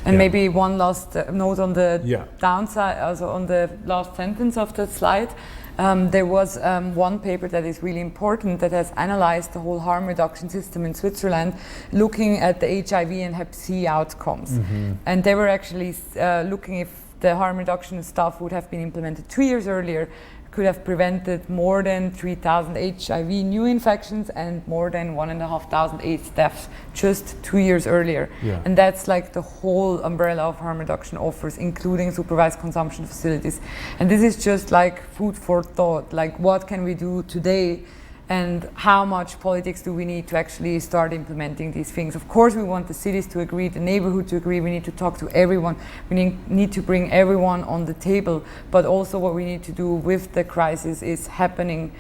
And maybe one last note on the downside, also on the last sentence of the slide. There was one paper that is really important that has analyzed the whole harm reduction system in Switzerland, looking at the HIV and Hep C outcomes. Mm-hmm. And they were actually looking if the harm reduction stuff would have been implemented 2 years earlier, could have prevented more than 3,000 HIV new infections and more than 1,500 AIDS deaths just 2 years earlier. Yeah. And that's like the whole umbrella of harm reduction offers, including supervised consumption facilities. And this is just like food for thought, like what can we do today and how much politics do we need to actually start implementing these things. Of course we want the cities to agree, the neighborhood to agree, we need to talk to everyone, we need to bring everyone on the table, but also what we need to do with the crisis is happening,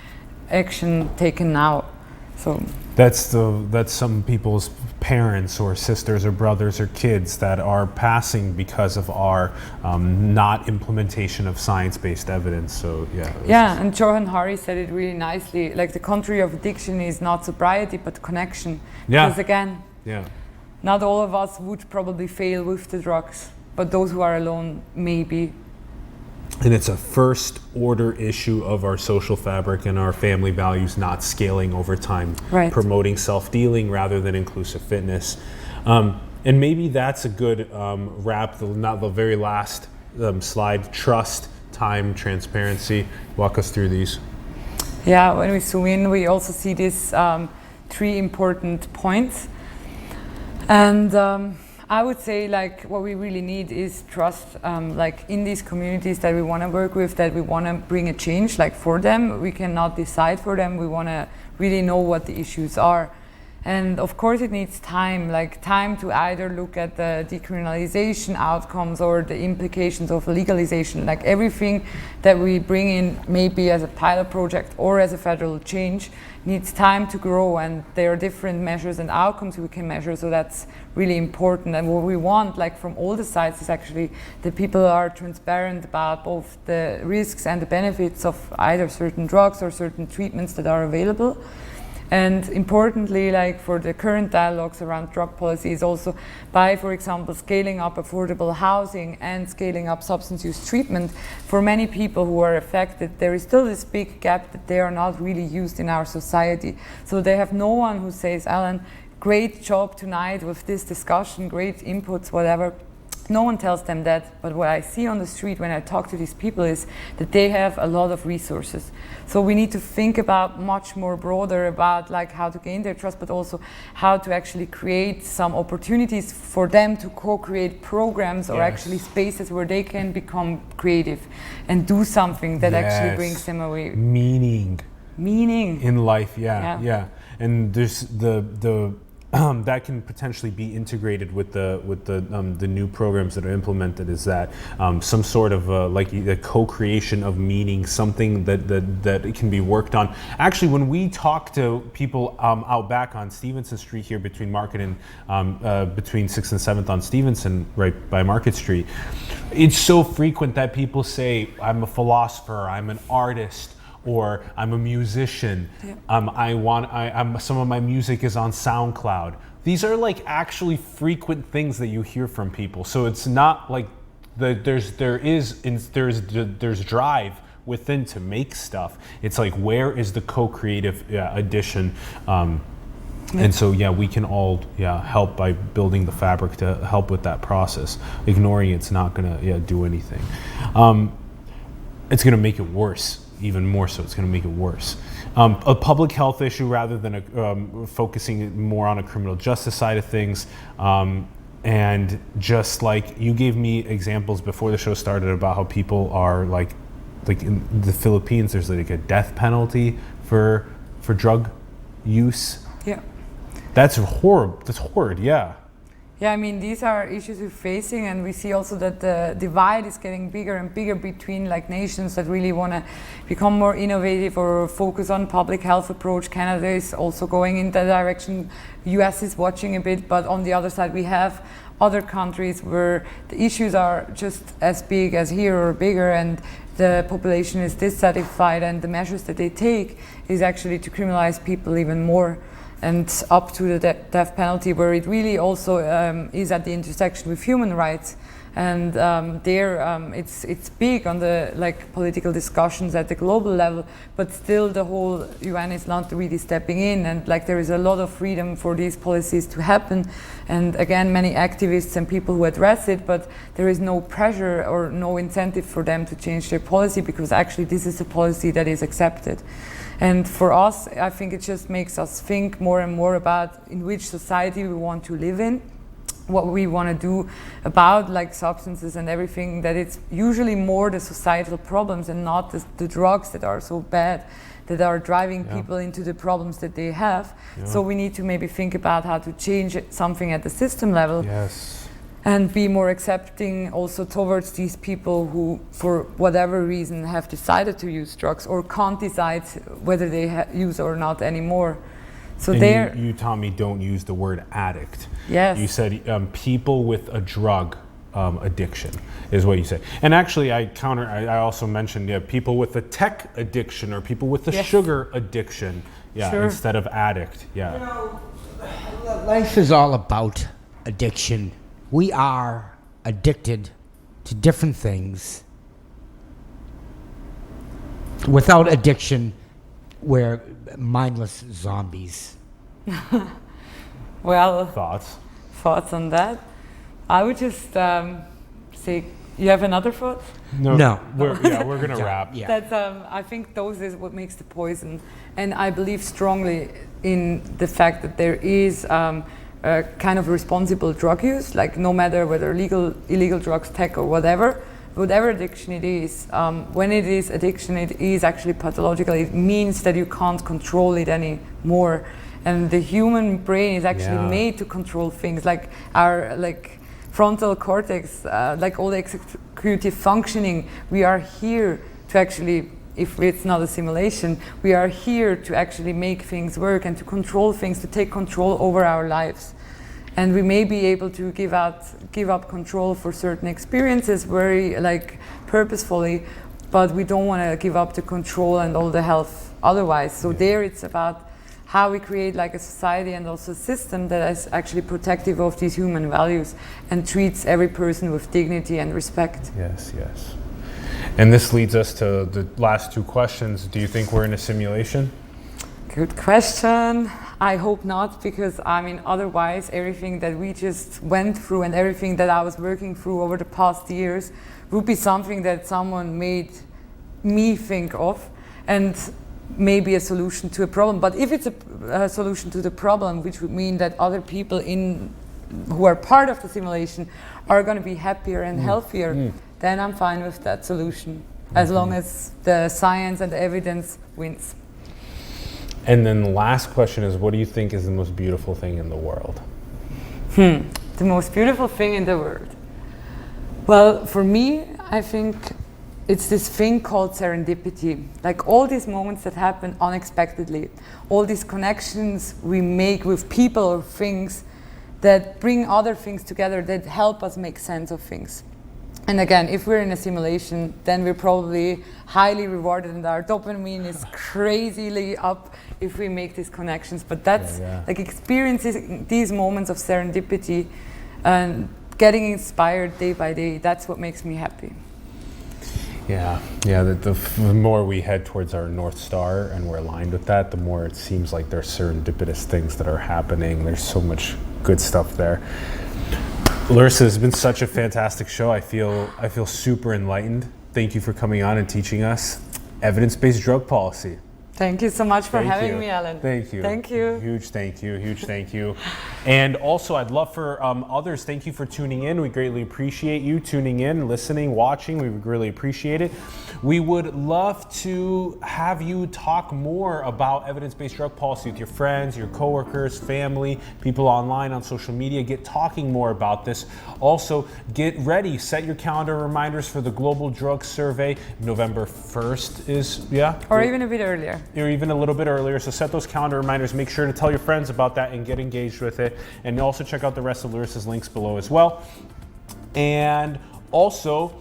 action taken now. So that's some people's parents or sisters or brothers or kids that are passing because of our not implementation of science-based evidence. So and Johan Hari said it really nicely, like the country of addiction is not sobriety but connection. Yeah. Because again, not all of us would probably fail with the drugs, but those who are alone maybe. And it's a first order issue of our social fabric and our family values not scaling over time, promoting self-dealing rather than inclusive fitness. And maybe that's a good wrap, the very last slide, trust, time, transparency. Walk us through these. Yeah, when we zoom in, we also see these 3 important points. And I would say like what we really need is trust, like in these communities that we want to work with, that we want to bring a change like for them. We cannot decide for them. We want to really know what the issues are. And of course it needs time, like time to either look at the decriminalization outcomes or the implications of legalization. Like everything that we bring in, maybe as a pilot project or as a federal change, needs time to grow, and there are different measures and outcomes we can measure, so that's really important. And what we want, like from all the sides, is actually that people are transparent about both the risks and the benefits of either certain drugs or certain treatments that are available. And importantly, like for the current dialogues around drug policy is also by, for example, scaling up affordable housing and scaling up substance use treatment. For many people who are affected, there is still this big gap that they are not really used in our society. So they have no one who says, Alan, great job tonight with this discussion, great inputs, whatever. No one tells them that, but what I see on the street when I talk to these people is that they have a lot of resources. So we need to think about much more broader about like how to gain their trust, but also how to actually create some opportunities for them to co-create programs or actually spaces where they can become creative and do something that actually brings them away. Meaning in life, yeah. And there's the that can potentially be integrated with the new programs that are implemented. Is that some sort of like a co-creation of meaning, something that it can be worked on. Actually, when we talk to people out back on Stevenson Street here between Market and between 6th and 7th on Stevenson, right by Market Street, it's so frequent that people say, "I'm a philosopher, I'm an artist." Or I'm a musician. Some of my music is on SoundCloud. These are like actually frequent things that you hear from people. So it's not like there's drive within to make stuff. It's like, where is the co-creative addition? And so we can all help by building the fabric to help with that process. Ignoring it's not gonna do anything. It's gonna make it worse. Even more so, it's going to make it worse. A public health issue rather than focusing more on a criminal justice side of things. And just like you gave me examples before the show started about how people are like in the Philippines, there's like a death penalty for drug use. Yeah. That's horrible. That's horrid. Yeah. Yeah, I mean, these are issues we're facing, and we see also that the divide is getting bigger and bigger between like nations that really want to become more innovative or focus on public health approach. Canada is also going in that direction. US is watching a bit, but on the other side we have other countries where the issues are just as big as here or bigger, and the population is dissatisfied, and the measures that they take is actually to criminalize people even more. And up to the death penalty, where it really also is at the intersection with human rights, and it's big on the like political discussions at the global level, but still the whole UN is not really stepping in, and like there is a lot of freedom for these policies to happen, and again many activists and people who address it, but there is no pressure or no incentive for them to change their policy, because actually this is a policy that is accepted. And for us, I think it just makes us think more and more about in which society we want to live in, what we want to do about like substances and everything, that it's usually more the societal problems and not the drugs that are so bad, that are driving people into the problems that they have. So we need to maybe think about how to change something at the system level. Yes. And be more accepting also towards these people who, for whatever reason, have decided to use drugs or can't decide whether they use or not anymore. So you taught me don't use the word addict. Yes. You said people with a drug addiction is what you said. And actually, I also mentioned people with a tech addiction or people with a sugar addiction. Instead of addict. Yeah. You know, life is all about addiction. We are addicted to different things. Without addiction, we're mindless zombies. Well, Thoughts on that? I would just say, you have another thought? No. We're gonna wrap. Yeah. That's I think dose is what makes the poison, and I believe strongly in the fact that there is kind of responsible drug use, like no matter whether legal, illegal drugs, tech, or whatever addiction it is, when it is addiction, it is actually pathological. It means that you can't control it anymore. And the human brain is actually made to control things, like our frontal cortex, like all the executive functioning. We are here to actually, if it's not a simulation, we are here to actually make things work and to control things, to take control over our lives. And we may be able to give up control for certain experiences very purposefully, but we don't want to give up the control and all the health otherwise. So there it's about how we create like a society and also a system that is actually protective of these human values and treats every person with dignity and respect. Yes, yes. And this leads us to the last two questions. Do you think we're in a simulation? Good question. I hope not, because I mean, otherwise everything that we just went through and everything that I was working through over the past years would be something that someone made me think of and maybe a solution to a problem. But if it's a solution to the problem, which would mean that other people who are part of the simulation are going to be happier and healthier, then I'm fine with that solution, as long as the science and the evidence wins. And then the last question is, what do you think is the most beautiful thing in the world? The most beautiful thing in the world. Well, for me, I think it's this thing called serendipity. Like all these moments that happen unexpectedly, all these connections we make with people or things that bring other things together, that help us make sense of things. And again, if we're in a simulation, then we're probably highly rewarded and our dopamine is crazily up if we make these connections. But that's like experiencing these moments of serendipity and getting inspired day by day. That's what makes me happy. Yeah, the more we head towards our North Star and we're aligned with that, the more it seems like there's serendipitous things that are happening. There's so much good stuff there. Larissa, it's been such a fantastic show. I feel super enlightened. Thank you for coming on and teaching us evidence-based drug policy. Thank you so much for having me, Alan. Thank you. Thank you. Huge thank you. And also, I'd love for others, thank you for tuning in. We greatly appreciate you tuning in, listening, watching. We would really appreciate it. We would love to have you talk more about evidence-based drug policy with your friends, your coworkers, family, people online on social media. Get talking more about this. Also, get ready. Set your calendar reminders for the Global Drug Survey. November 1st is, Or even a bit earlier. Or even a little bit earlier. So set those calendar reminders. Make sure to tell your friends about that and get engaged with it. And also check out the rest of Larissa's links below as well. And also,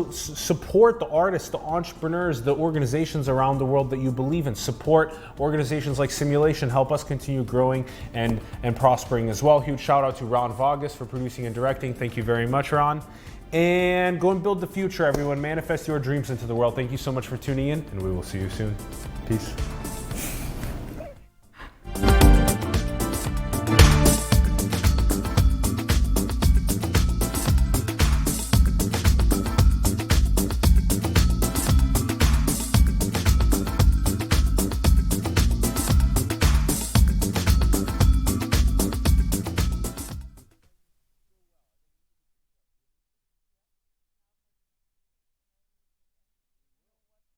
support the artists, the entrepreneurs, the organizations around the world that you believe in. Support organizations like Simulation. Help us continue growing and prospering as well. Huge shout out to Ron Vargas for producing and directing. Thank you very much, Ron. And go and build the future, everyone. Manifest your dreams into the world. Thank you so much for tuning in, and we will see you soon. Peace.